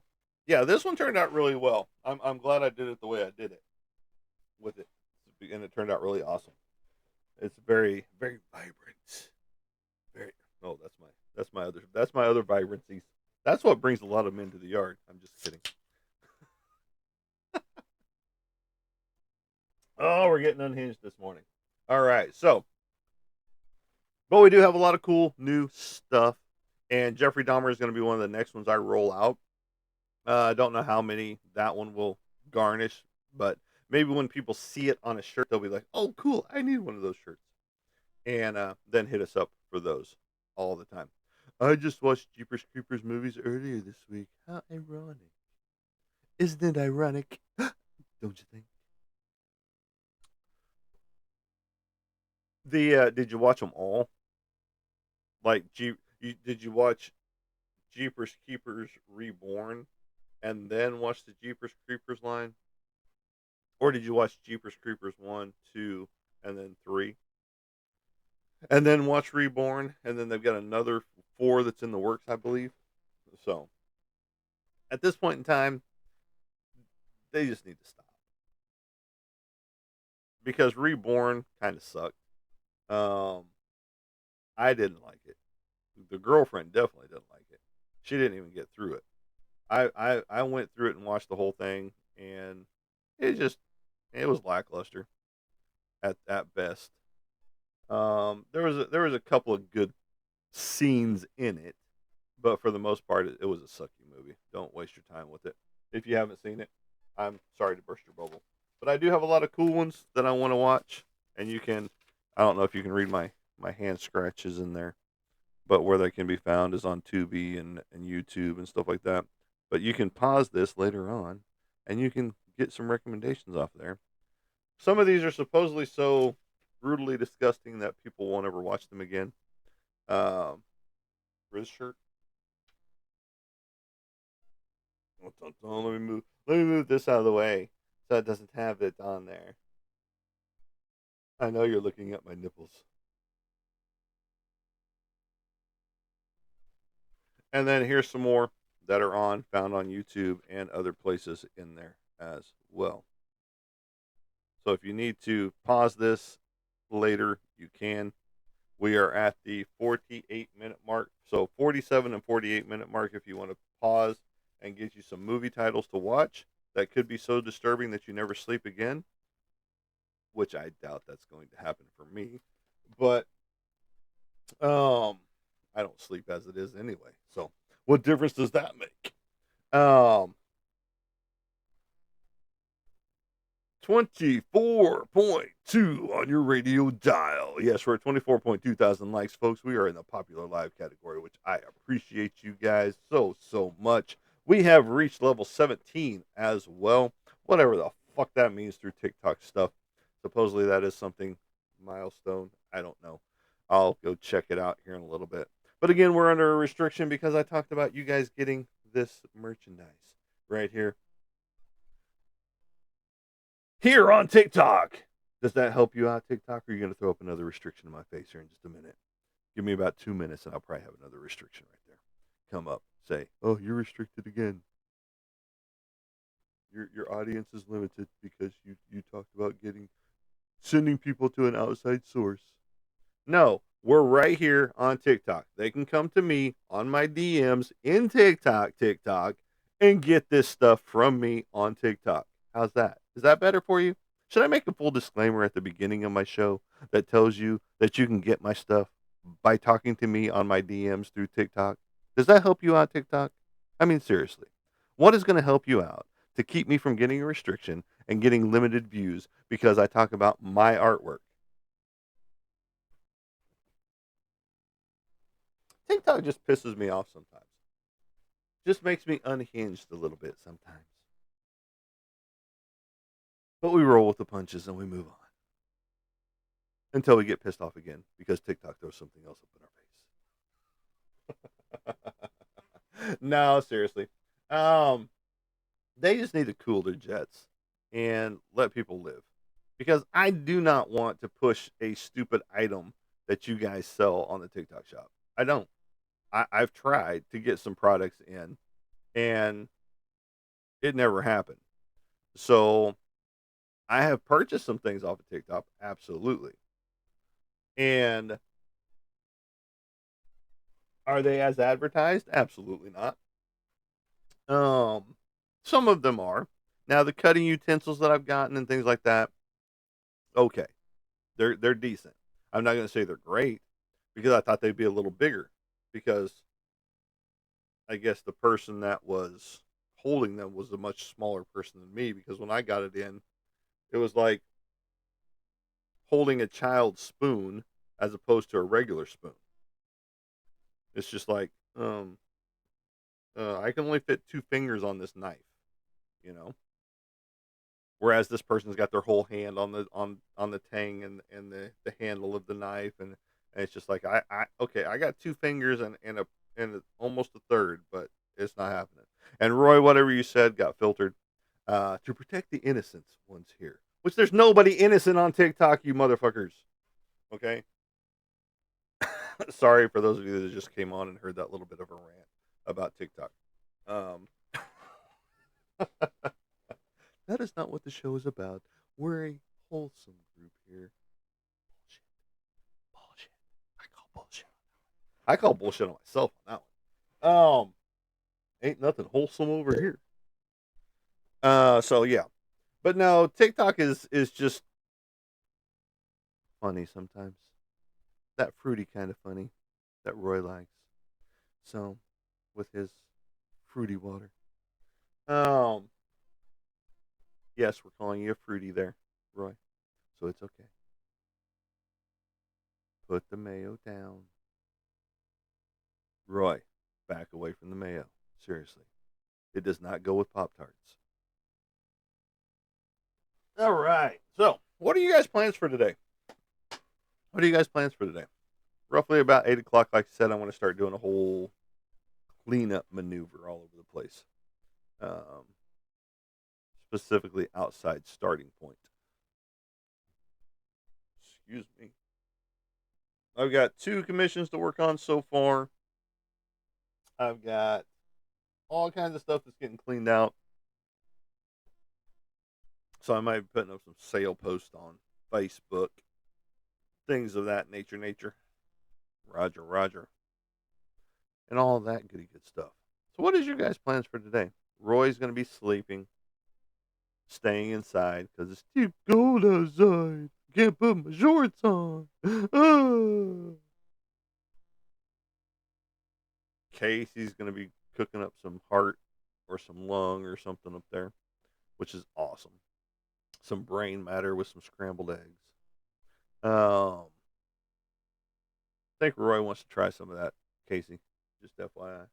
Yeah, this one turned out really well. I'm glad I did it the way I did it with it, and it turned out really awesome. It's very very vibrant. Very. Oh, that's my other vibrancies. That's what brings a lot of men to the yard. I'm just kidding. Oh, we're getting unhinged this morning. All right, so but we do have a lot of cool new stuff, and Jeffrey Dahmer is going to be one of the next ones I roll out. I don't know how many that one will garnish, but maybe when people see it on a shirt, they'll be like, "Oh, cool! I need one of those shirts," and then hit us up for those all the time. I just watched Jeepers Creepers movies earlier this week. How ironic! Isn't it ironic? Don't you think? The did you watch them all? Like did you watch Jeepers Creepers Reborn and then watch the Jeepers Creepers line, or did you watch Jeepers Creepers 1, 2, and then 3, and then watch Reborn, and then they've got another 4 that's in the works, I believe. So at this point in time, they just need to stop because Reborn kind of sucked. Um, I didn't like it. The girlfriend definitely didn't like it. She didn't even get through it. I went through it and watched the whole thing, and it just it was lackluster at best. There was a couple of good scenes in it, but for the most part, it was a sucky movie. Don't waste your time with it. If you haven't seen it, I'm sorry to burst your bubble, but I do have a lot of cool ones that I want to watch, and you can. I don't know if you can read my hand scratches in there, but where they can be found is on Tubi and YouTube and stuff like that. But you can pause this later on, and you can get some recommendations off there. Some of these are supposedly so brutally disgusting that people won't ever watch them again. Um, Riz shirt. Let me move. Let me move this out of the way so it doesn't have it on there. I know you're looking at my nipples. And then here's some more that are found on YouTube and other places in there as well. So if you need to pause this later, you can. We are at the 48-minute mark. So 47 and 48-minute mark if you want to pause and get you some movie titles to watch that could be so disturbing that you never sleep again, which I doubt that's going to happen for me. But I don't sleep as it is anyway. So what difference does that make? Um 24.2 on your radio dial. Yes, we're at 24.2 thousand likes, folks. We are in the popular live category, which I appreciate you guys so much. We have reached level 17 as well. Whatever the fuck that means through TikTok stuff. Supposedly that is something milestone. I don't know. I'll go check it out here in a little bit. But again, we're under a restriction because I talked about you guys getting this merchandise right here on TikTok. Does that help you out, TikTok? Or are you going to throw up another restriction in my face here in just a minute? Give me about 2 minutes and I'll probably have another restriction right there. Come up, say, "Oh, you're restricted again. Your audience is limited because you talked about sending people to an outside source." No, we're right here on TikTok. They can come to me on my DMs in TikTok, and get this stuff from me on TikTok. How's that? Is that better for you? Should I make a full disclaimer at the beginning of my show that tells you that you can get my stuff by talking to me on my DMs through TikTok? Does that help you out, TikTok? I mean, seriously. What is going to help you out to keep me from getting a restriction and getting limited views because I talk about my artwork? TikTok just pisses me off sometimes. Just makes me unhinged a little bit sometimes. But we roll with the punches and we move on until we get pissed off again because TikTok throws something else up in our face. No, seriously. Um, they just need to cool their jets and let people live. Because I do not want to push a stupid item that you guys sell on the TikTok shop. I don't. I've tried to get some products in, and It never happened. So I have purchased some things off of TikTok, absolutely. And are they as advertised? Absolutely not. Um, some of them are. Now the cutting utensils that I've gotten and things like that, okay, they're decent. I'm not going to say they're great because I thought they'd be a little bigger because I guess the person that was holding them was a much smaller person than me because when I got it in, it was like holding a child's spoon as opposed to a regular spoon. It's just like, I can only fit two fingers on this knife, you know. Whereas this person's got their whole hand on the tang and the handle of the knife, and it's just like I okay, I got two fingers and almost a third, but it's not happening. And Roy, whatever you said got filtered. To protect the innocent ones here, which there's nobody innocent on TikTok, you motherfuckers. Okay, sorry for those of you that just came on and heard that little bit of a rant about TikTok. Um, that is not what the show is about. We're a wholesome group here. Bullshit. Bullshit. I call bullshit. I call bullshit on myself on that one. Ain't nothing wholesome over here. So yeah. But no, TikTok is just funny sometimes. That fruity kind of funny that Roy likes. So with his fruity water. Um yes, we're calling you a fruity there, Roy. So it's okay. Put the mayo down. Roy, back away from the mayo. Seriously. It does not go with Pop Tarts. All right. So, what are you guys' plans for today? What are you guys' plans for today? Roughly about 8 o'clock, like I said, I want to start doing a whole cleanup maneuver all over the place. Um, Specifically outside starting point. Excuse me. I've got two commissions to work on so far. I've got all kinds of stuff that's getting cleaned out. So I might be putting up some sale posts on Facebook, things of that nature. Roger. And all of that goody good stuff. So what is your guys' plans for today? Roy's going to be sleeping, staying inside because it's too cold outside. Can't put my shorts on. Ah. Casey's going to be cooking up some heart or some lung or something up there, which is awesome. Some brain matter with some scrambled eggs. I think Roy wants to try some of that, Casey. Just FYI. Of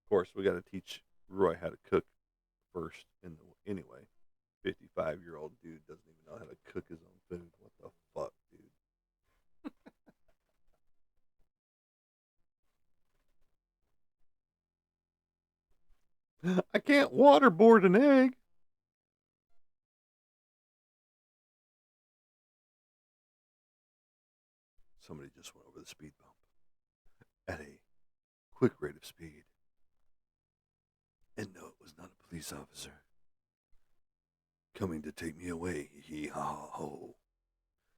course, we got to teach Roy how to cook first. Anyway, 55-year-old dude doesn't even know how to cook his own food. What the fuck, dude? I can't waterboard an egg. Somebody just went over the speed bump at a quick rate of speed. And no, it was not a police officer coming to take me away. Hee haw ho.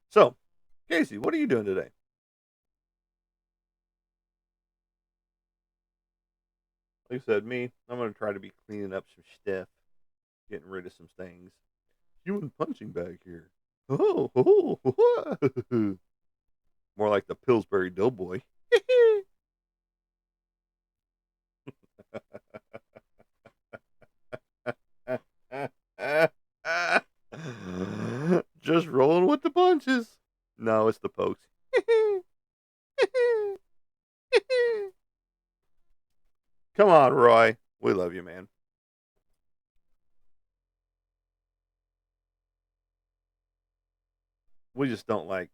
So, Casey, what are you doing today? Like I said, me, I'm going to try to be cleaning up some stuff, getting rid of some things. Human punching bag here. Oh. More like the Pillsbury Doughboy. Just rolling with the punches. No, it's the pokes. Come on, Roy. We love you, man. We just don't like.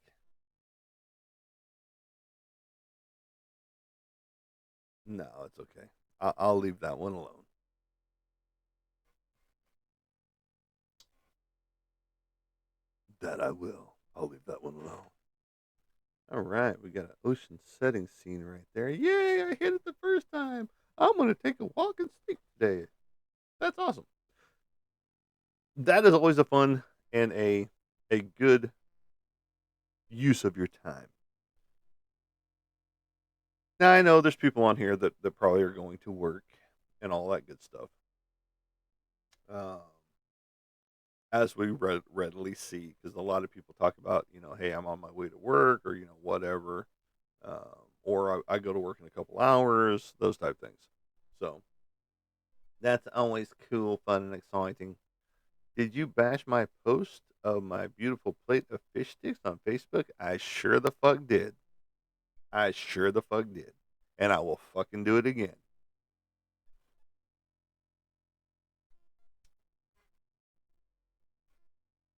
No, it's okay. I'll leave that one alone. That I will. I'll leave that one alone. All right, we got an ocean setting scene right there. Yay! I hit it the first time. I'm gonna take a walk and sleep today. That's awesome. That is always a fun and a good use of your time. Now I know there's people on here that probably are going to work and all that good stuff. Um, as we readily see, because a lot of people talk about, hey, I'm on my way to work, or whatever, or I go to work in a couple hours, those type things. So that's always cool, fun, and exciting. Did you bash my post of my beautiful plate of fish sticks on Facebook? I sure the fuck did. I sure the fuck did. And I will fucking do it again.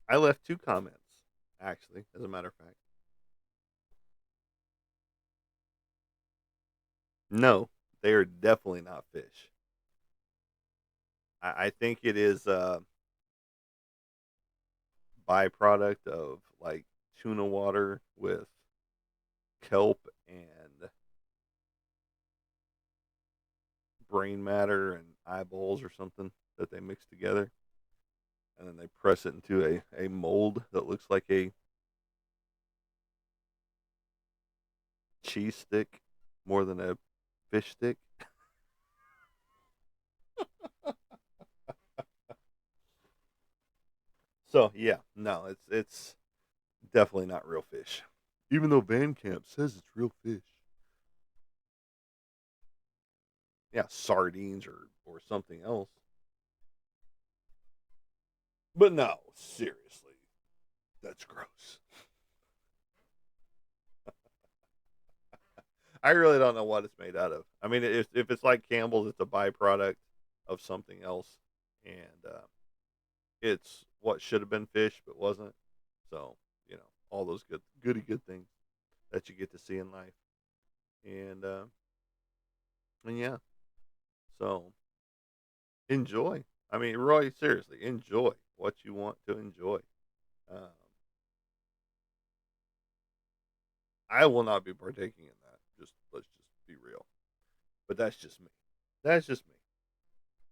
I left 2 comments, actually, as a matter of fact. No, they are definitely not fish. I think it is a byproduct of like tuna water with kelp and brain matter and eyeballs or something that they mix together. And then they press it into a mold that looks like a cheese stick more than a fish stick. So yeah, no, it's definitely not real fish. Even though Van Camp says it's real fish. Yeah, sardines or something else. But no, seriously, that's gross. I really don't know what it's made out of. I mean, if it's like Campbell's, it's a byproduct of something else, and it's what should have been fish but wasn't. So all those good things that you get to see in life, and yeah. So enjoy. I mean, Roy, seriously, enjoy what you want to enjoy. Um, I will not be partaking in that. Just let's just be real. But that's just me. That's just me.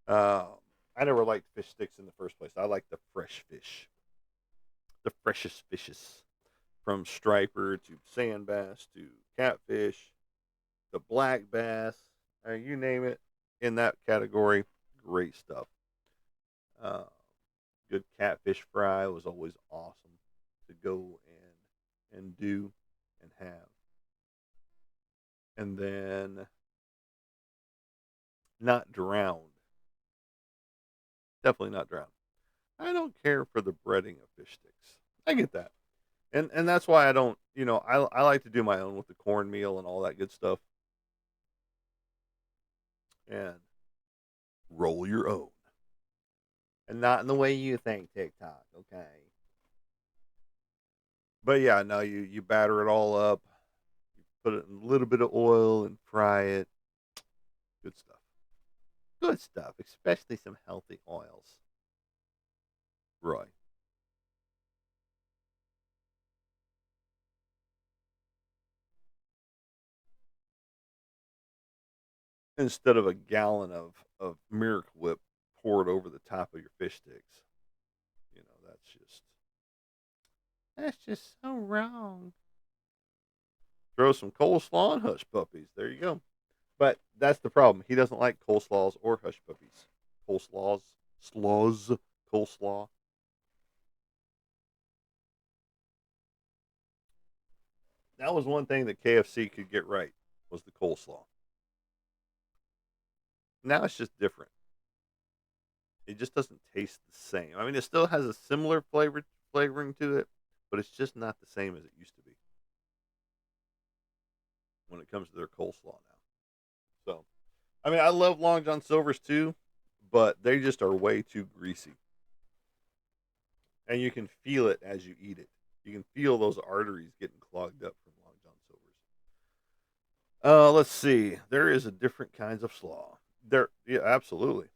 I never liked fish sticks in the first place. I like the fresh fish, the freshest fishes, from striper to sand bass to catfish to black bass. You name it in that category. Great stuff. Uh, Good catfish fry was always awesome to go and do and have. And then not drowned. Definitely not drowned. I don't care for the breading of fish sticks. I get that. And that's why I don't, I like to do my own with the cornmeal and all that good stuff and roll your own. And not in the way you think, TikTok, okay? But yeah, no, you batter it all up, you put it in a little bit of oil and fry it. Good stuff. Good stuff, especially some healthy oils. Roy. Instead of a gallon of Miracle Whip poured over the top of your fish sticks. That's just so wrong. Throw some coleslaw and hush puppies. There you go. But that's the problem. He doesn't like coleslaws or hush puppies. Coleslaws, slaws, coleslaw. That was one thing that KFC could get right was the coleslaw. Now it's just different. It just doesn't taste the same. I mean, it still has a similar flavoring to it, but it's just not the same as it used to be when it comes to their coleslaw now. So, I mean, I love Long John Silver's too, but they just are way too greasy, and you can feel it as you eat it. You can feel those arteries getting clogged up from Long John Silver's. Let's see. There is a different kinds of slaw. Yeah, absolutely,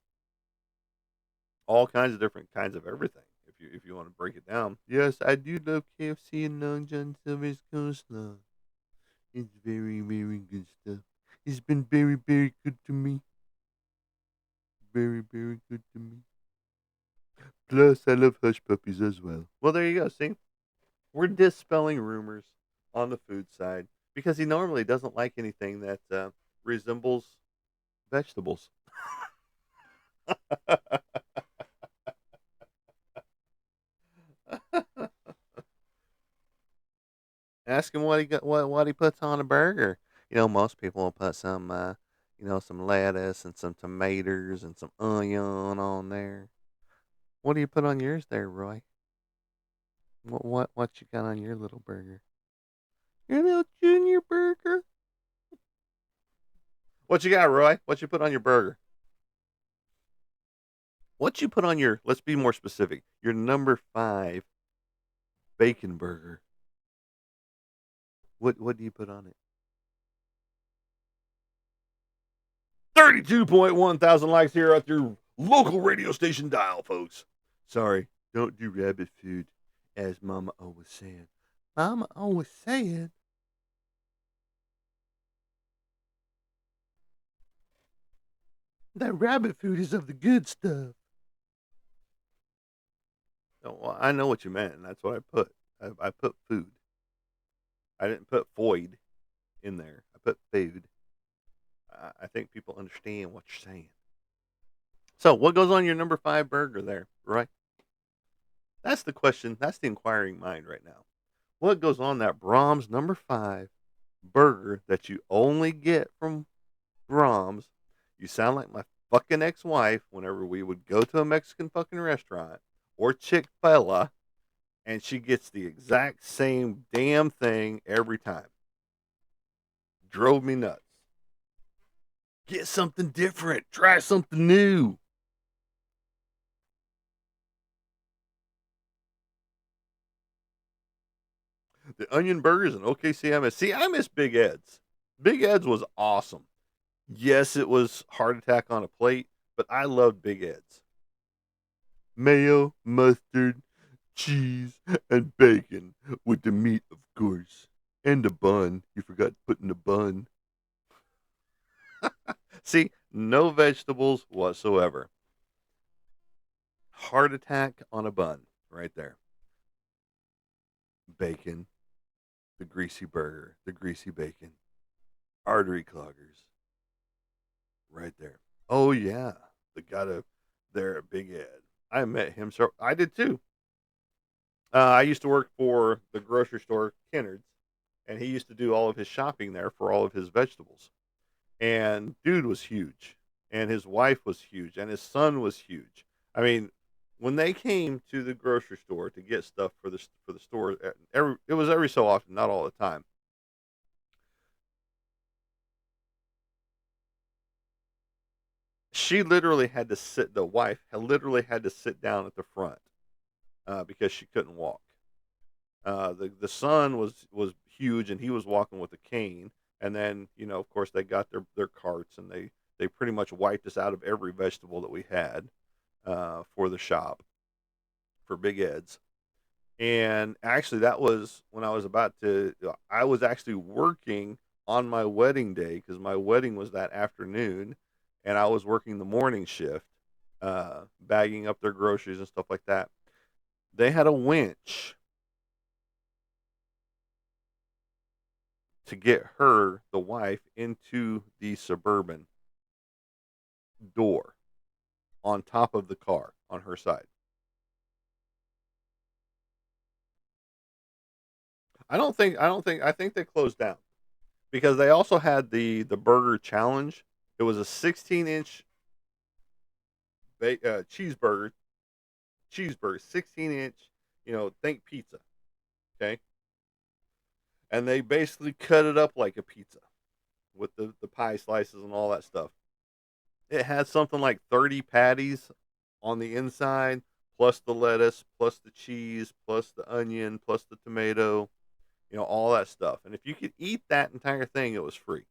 all kinds of different kinds of everything. If you want to break it down, yes, I do love KFC and Long John Silver's coleslaw. It's very good stuff. It's been very good to me. very, very good to me. Plus, I love hush puppies as well. Well, there you go. See, we're dispelling rumors on the food side because he normally doesn't like anything that resembles vegetables. Ask him what he got, what he puts on a burger. Most people will put some, some lettuce and some tomatoes and some onion on there. What do you put on yours there, Roy? What you got on your little burger? Your little junior burger. What you got, Roy? What you put on your burger? What you put on your? Let's be more specific. Your number 5 bacon burger. What do you put on it? 32.1 thousand likes here at your local radio station dial, folks. Sorry, don't do rabbit food, as Mama always said. Mama always said. That rabbit food is of the good stuff. Oh, well, I know what you meant, and that's what I put. I put food. I didn't put void in there. I put food. I think people understand what you're saying. So, what goes on your number 5 burger there, Roy? That's the question. That's the inquiring mind right now. What goes on that Brahms number 5 burger that you only get from Brahms? You sound like my fucking ex-wife whenever we would go to a Mexican fucking restaurant or Chick-fil-A, and she gets the exact same damn thing every time. Drove me nuts. Get something different. Try something new. The onion burgers and OKC I miss. See, I miss Big Ed's. Big Ed's was awesome. Yes, it was heart attack on a plate, but I loved Big Ed's. Mayo, mustard, cheese, and bacon with the meat, of course. And the bun. You forgot to put in the bun. See, no vegetables whatsoever. Heart attack on a bun right there. Bacon, the greasy burger, the greasy bacon, artery cloggers right there. Oh, yeah. The guy there at Big Ed. I met him. So I did too. I used to work for the grocery store, Kennard's, and he used to do all of his shopping there for all of his vegetables. And dude was huge, and his wife was huge, and his son was huge. I mean, when they came to the grocery store to get stuff for the store, it was every so often, not all the time. She literally had to sit. The wife had literally had to sit down at the front because she couldn't walk. The son was huge, and he was walking with a cane. And then of course, they got their carts, and they pretty much wiped us out of every vegetable that we had for the shop for Big Ed's. And actually, that was when I was about to. I was actually working on my wedding day because my wedding was that afternoon, and I was working the morning shift, bagging up their groceries and stuff like that. They had a winch to get her, the wife, into the Suburban door on top of the car on her side. I think they closed down because they also had the burger challenge. It was a 16-inch cheeseburger, 16-inch, think pizza, okay? And they basically cut it up like a pizza with the pie slices and all that stuff. It had something like 30 patties on the inside, plus the lettuce, plus the cheese, plus the onion, plus the tomato, all that stuff. And if you could eat that entire thing, it was free.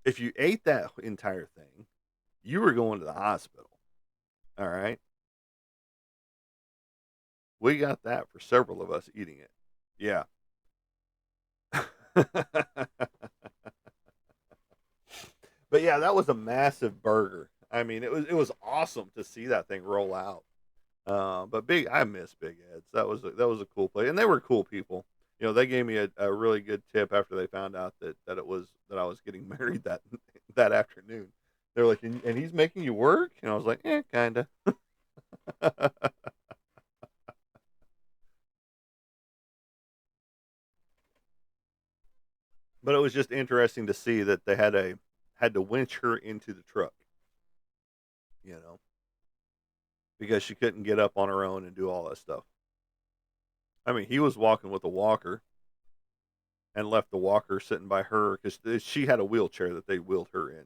If you ate that entire thing, you were going to the hospital. All right. We got that for several of us eating it. Yeah. But yeah, that was a massive burger. I mean, it was awesome to see that thing roll out. But I miss Big Ed's. That was a cool place, and they were cool people. They gave me a really good tip after they found out that I was getting married that afternoon. They're like, and he's making you work, and I was like, kinda. But it was just interesting to see that they had to winch her into the truck, you know, because she couldn't get up on her own and do all that stuff. I mean, he was walking with a walker and left the walker sitting by her because she had a wheelchair that they wheeled her in.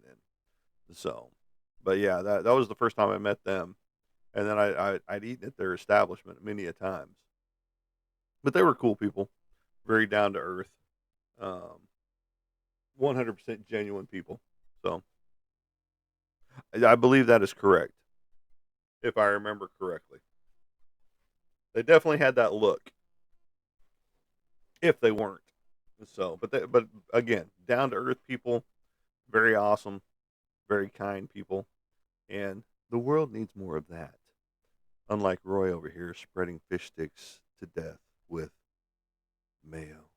So, but yeah, that was the first time I met them, and then I'd eaten at their establishment many a times. But they were cool people, very down to earth, 100% genuine people. So I believe that is correct, if I remember correctly. They definitely had that look, if they weren't. So, but again, down to earth people, very awesome, very kind people, and the world needs more of that. Unlike Roy over here spreading fish sticks to death with mayo,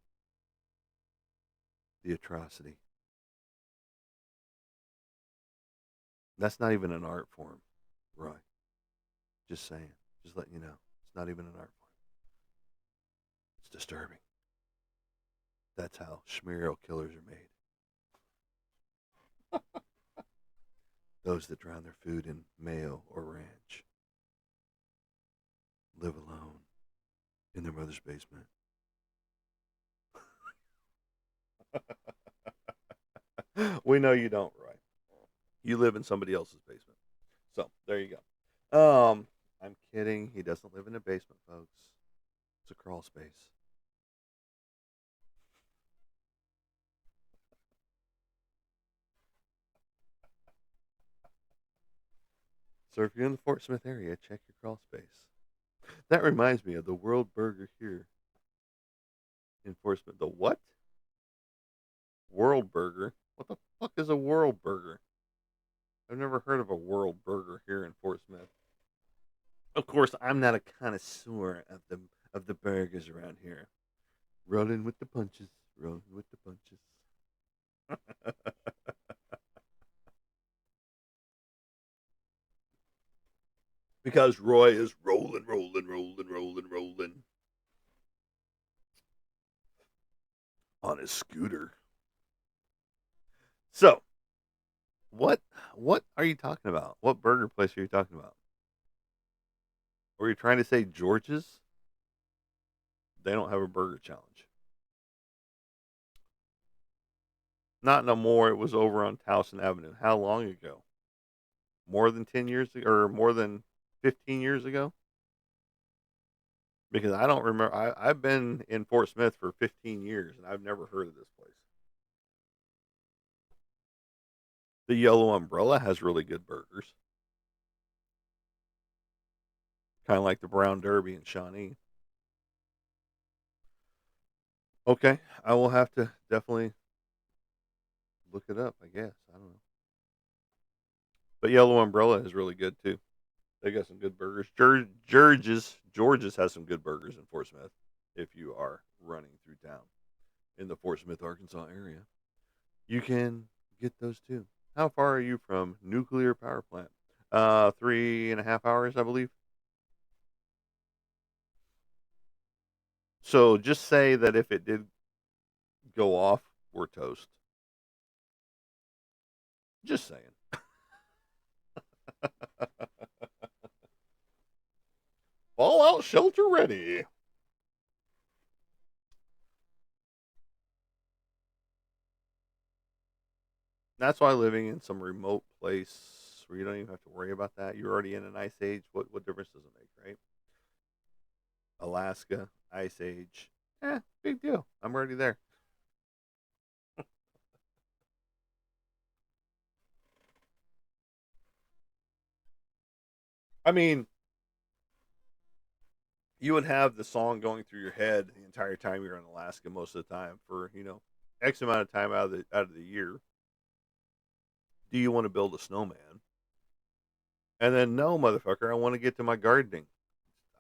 the atrocity. That's not even an art form, Roy. Just saying, just letting you know, it's not even an art form. It's disturbing. That's how Schmeriel killers are made. Those that drown their food in mayo or ranch live alone in their mother's basement. We know you don't, Roy. You live in somebody else's basement. So there you go. I'm kidding. He doesn't live in a basement, folks. It's a crawl space. So if you're in the Fort Smith area, check your crawl space. That reminds me of the World Burger here in Fort Smith. The what? World Burger? What the fuck is a World Burger? I've never heard of a World Burger here in Fort Smith. Of course, I'm not a connoisseur of the burgers around here. Rolling with the punches, rolling with the punches. Because Roy is rolling, rolling, rolling, rolling, rolling on his scooter. So, what what are you talking about? What burger place are you talking about? Were you trying to say George's? They don't have a burger challenge. Not no more. It was over on Towson Avenue. How long ago? More than 10 years ago, or more than 15 years ago? Because I don't remember. I've been in Fort Smith for 15 years and I've never heard of this place. The Yellow Umbrella has really good burgers, kind of like the Brown Derby in Shawnee. Okay, I will have to definitely look it up. I guess I don't know, but Yellow Umbrella is really good too. They got some good burgers. George's has some good burgers in Fort Smith. If you are running through town in the Fort Smith, Arkansas area, you can get those too. How far are you from nuclear power plant? 3.5 hours, I believe. So just say that if it did go off, we're toast. Just saying. Fallout shelter ready. That's why living in some remote place where you don't even have to worry about that. You're already in an ice age. What difference does it make, right? Alaska, ice age. Big deal. I'm already there. I mean, you would have the song going through your head the entire time you're in Alaska most of the time for, X amount of time out of the year. Do you want to build a snowman? And then, no, motherfucker, I want to get to my gardening.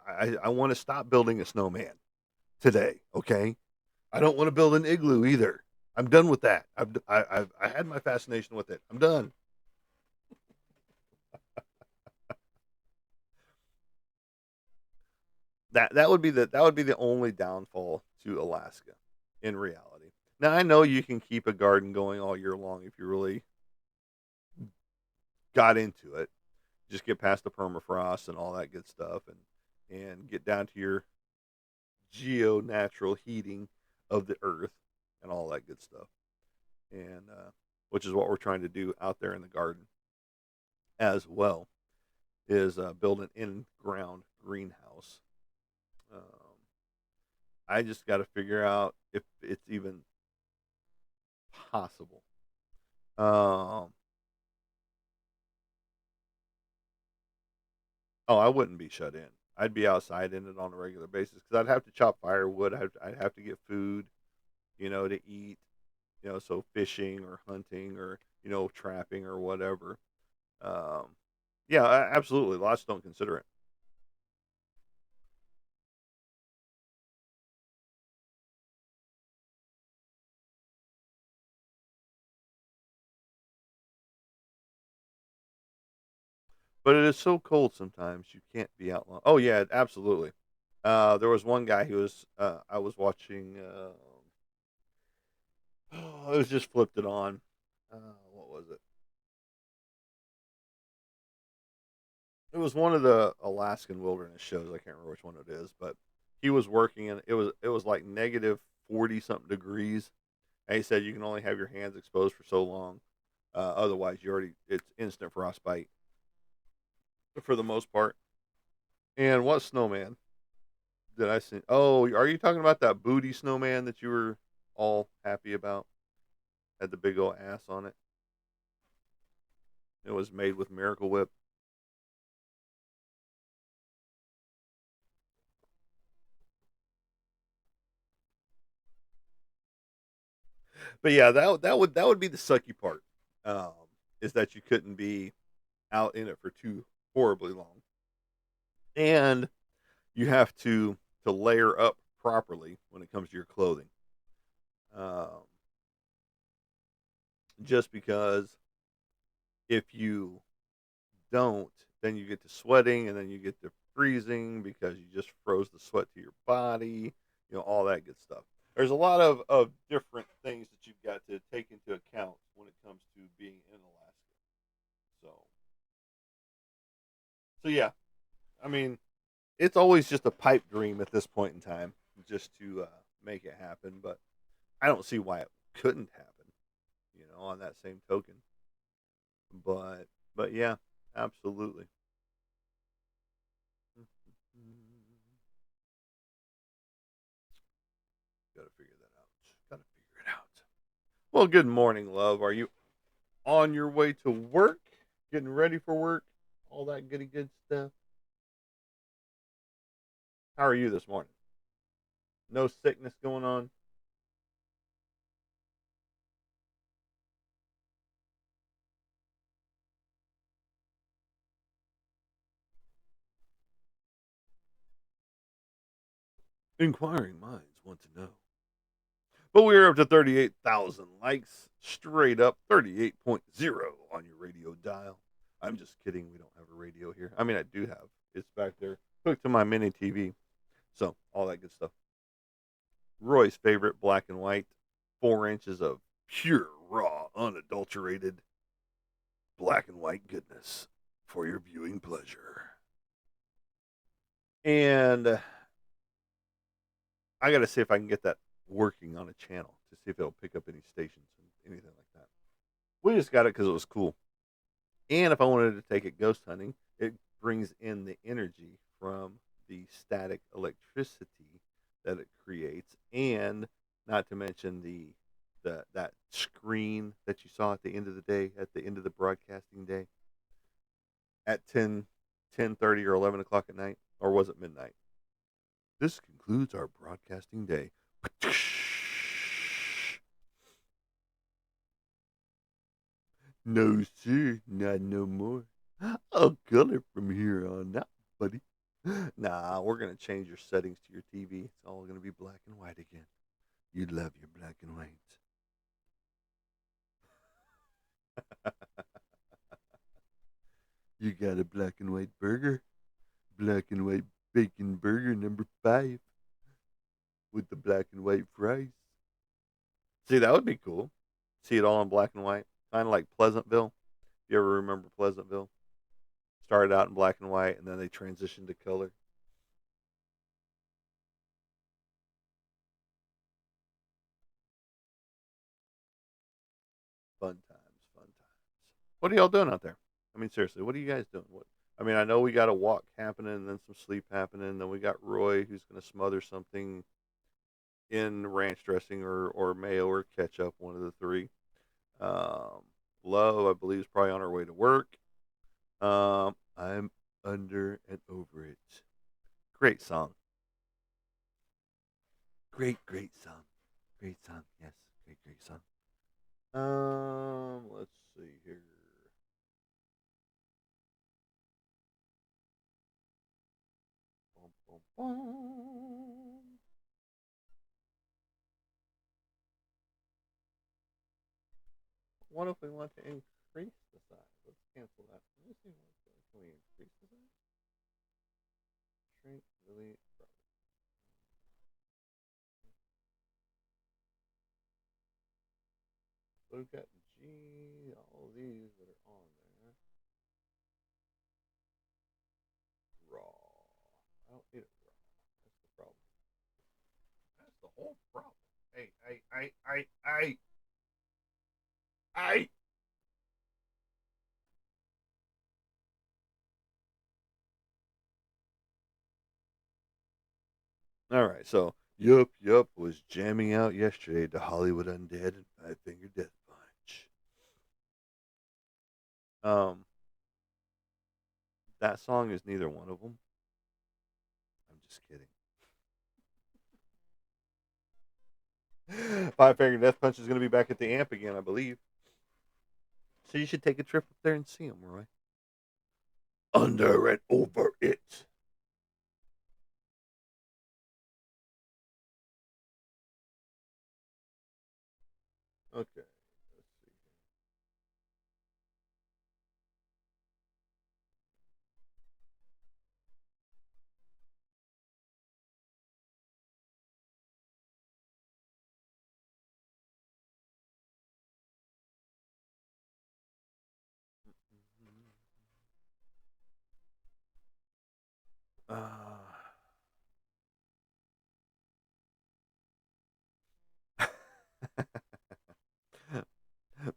I want to stop building a snowman today. Okay, I don't want to build an igloo either. I'm done with that. I had my fascination with it. I'm done. That would be the only downfall to Alaska in reality. Now I know you can keep a garden going all year long if you really got into it. Just get past the permafrost and all that good stuff, and get down to your geo natural heating of the earth and all that good stuff. And which is what we're trying to do out there in the garden as well, is build an in-ground greenhouse. Um, I just got to figure out if it's even possible. Um, oh, I wouldn't be shut in. I'd be outside in it on a regular basis because I'd have to chop firewood. I'd have to get food, to eat, so fishing or hunting or, trapping or whatever. Um, yeah, absolutely. Lots don't consider it. But it is so cold sometimes you can't be out long. Oh yeah, absolutely. There was one guy who was I was watching. It was just flipped it on. What was it? It was one of the Alaskan wilderness shows. I can't remember which one it is, but he was working and it was like negative 40 something degrees. And he said you can only have your hands exposed for so long. Otherwise, it's instant frostbite for the most part. And what snowman did I see? Oh, are you talking about that booty snowman that you were all happy about? Had the big old ass on it. It was made with Miracle Whip. But yeah, that would be the sucky part. Um, is that you couldn't be out in it for too horribly long, and you have to layer up properly when it comes to your clothing. Um, just because if you don't, then you get to sweating, and then you get to freezing because you just froze the sweat to your body. All that good stuff. There's a lot of different things that you've got to take into account when it comes to being in Alaska. So, so yeah, I mean, it's always just a pipe dream at this point in time, just to make it happen. But I don't see why it couldn't happen. On that same token. But yeah, absolutely. Got to figure that out. Got to figure it out. Well, good morning, love. Are you on your way to work? Getting ready for work? All that goody good stuff. How are you this morning? No sickness going on? Inquiring minds want to know. But we are up to 38,000 likes, straight up 38.0 on your radio dial. I'm just kidding. We don't have a radio here. I mean, I do have. It's back there, hooked to my mini TV. So, all that good stuff. Roy's favorite black and white, 4 inches of pure, raw, unadulterated black and white goodness for your viewing pleasure. And I got to see if I can get that working on a channel to see if it'll pick up any stations and anything like that. We just got it because it was cool. And if I wanted to take it ghost hunting, it brings in the energy from the static electricity that it creates, and not to mention that screen that you saw at the end of the day, at the end of the broadcasting day, at 10:30 or 11 o'clock at night, or was it midnight? This concludes our broadcasting day. No, sir, not no more. I'll color from here on out, buddy. Nah, we're gonna change your settings to your TV. It's all gonna be black and white again. You love your black and white. You got a black and white burger? Black and white bacon burger number 5 with the black and white fries. See, that would be cool. See it all in black and white. Kind of like Pleasantville. You ever remember Pleasantville? Started out in black and white and then they transitioned to color. Fun times, fun times. What are y'all doing out there? I mean, seriously, what are you guys doing? What? I mean, I know we got a walk happening, and then some sleep happening. Then we got Roy, who's going to smother something in ranch dressing or mayo or ketchup, one of the three. Um, Love, I believe, is probably on her way to work. I'm under and over it. Great song. Great song. Great song. Yes, great song. Let's see here. Bum, bum, bum. What if we want to increase the size? Let's cancel that. Let me see can we increase the size? Shrink, delete. So we've got G, all of these that are on there. Raw. I don't need it raw. That's the problem. That's the whole problem. Hey. All right, so Yup was jamming out yesterday to Hollywood Undead and Five Finger Death Punch. Um, that song is neither one of them. I'm just kidding. Five Finger Death Punch is going to be back at the Amp again, I believe. So you should take a trip up there and see them, Roy. Under and over it. Okay, let's see.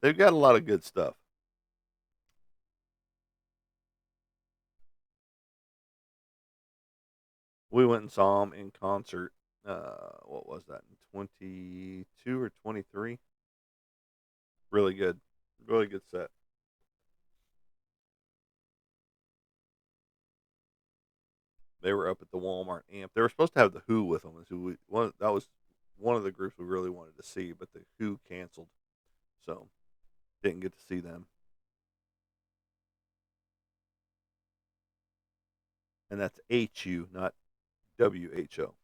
They've got a lot of good stuff. We went and saw them in concert. What was that in 22 or 23? Really good, really good set. They were up at the Walmart Amp. They were supposed to have the Who with them. That was one of the groups we really wanted to see, but the Who canceled, so didn't get to see them. And that's HU, not WHO.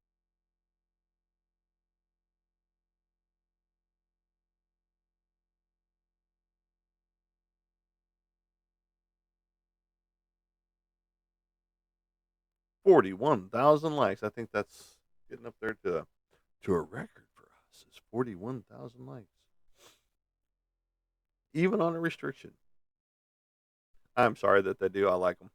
41,000 likes. I think that's getting up there to a record for us. It's 41,000 likes, even on a restriction. I'm sorry that they do. I like them.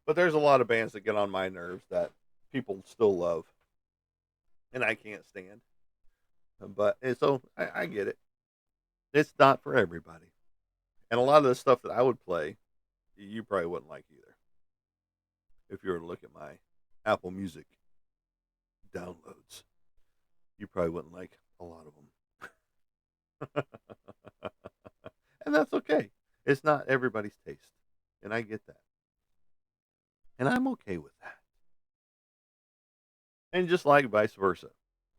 But there's a lot of bands that get on my nerves that people still love, and I can't stand. But and so I get it. It's not for everybody, and a lot of the stuff that I would play, you probably wouldn't like either. If you were to look at my Apple Music downloads, you probably wouldn't like a lot of them, and that's okay. It's not everybody's taste, and I get that, and I'm okay with that. And just like vice versa.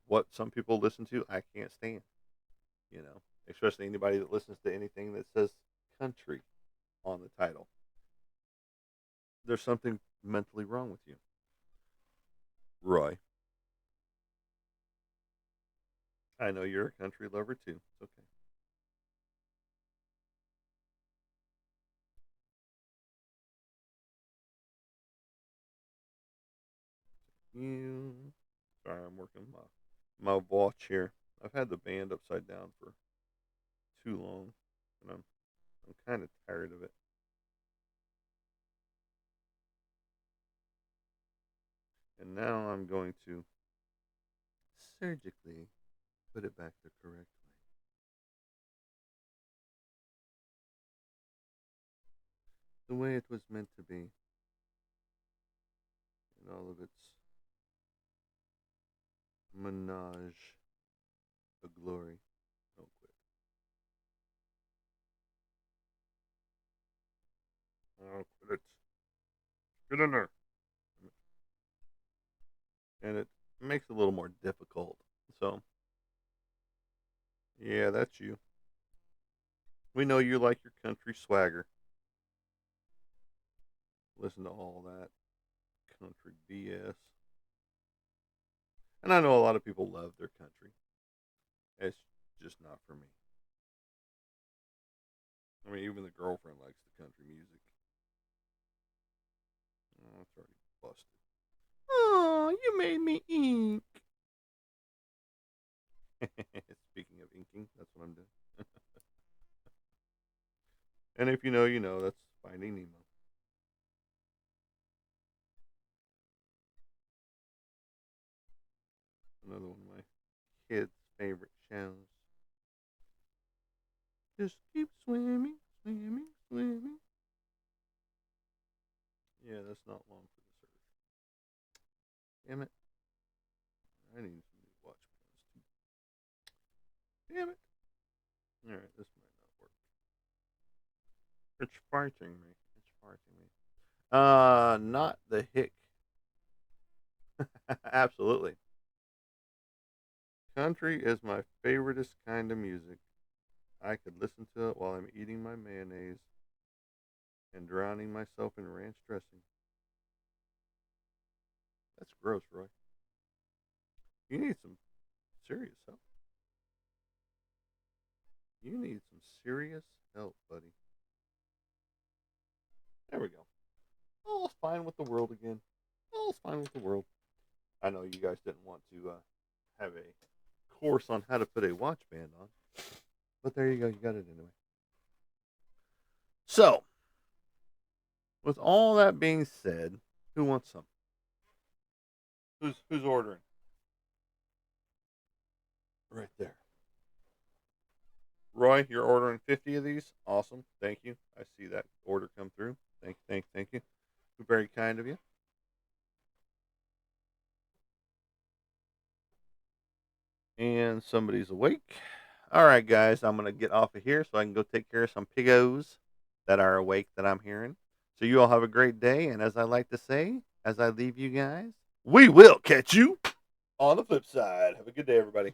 What some people listen to, I can't stand, especially anybody that listens to anything that says country on the title. There's something mentally wrong with you. Roy, I know you're a country lover too. It's okay. You. Sorry, I'm working my watch here. I've had the band upside down for too long, and I'm kind of tired of it. And now I'm going to surgically put it back the correct way. The way it was meant to be, in all of its menage a glory. Don't quit. I'll quit it. Get in there. And it makes it a little more difficult. So, yeah, that's you. We know you like your country swagger. Listen to all that country BS. And I know a lot of people love their country. It's just not for me. I mean, even the girlfriend likes the country music. Oh, it's already busted. Oh, you made me ink. Speaking of inking, that's what I'm doing. And if you know, you know. That's Finding Nemo. Another one of my kids' favorite shows. Just keep swimming, swimming, swimming. Yeah, that's not long for this earth. Damn it. I need some new watch bands too. Damn it. Alright, this might not work. It's farting me. It's farting me. Not the hick. Absolutely. Country is my favoriteest kind of music. I could listen to it while I'm eating my mayonnaise and drowning myself in ranch dressing. That's gross, Roy. You need some serious help. You need some serious help, buddy. There we go. All's fine with the world again. All's fine with the world. I know you guys didn't want to have a course on how to put a watch band on, but there you go. You got it anyway. So, with all that being said, who wants some? Who's ordering? Right there. Roy, you're ordering 50 of these. Awesome. Thank you. I see that order come through. Thank you. Very kind of you. And somebody's awake. All right, guys, I'm going to get off of here so I can go take care of some piggos that are awake that I'm hearing. So you all have a great day. And as I like to say, as I leave you guys, we will catch you on the flip side. Have a good day, everybody.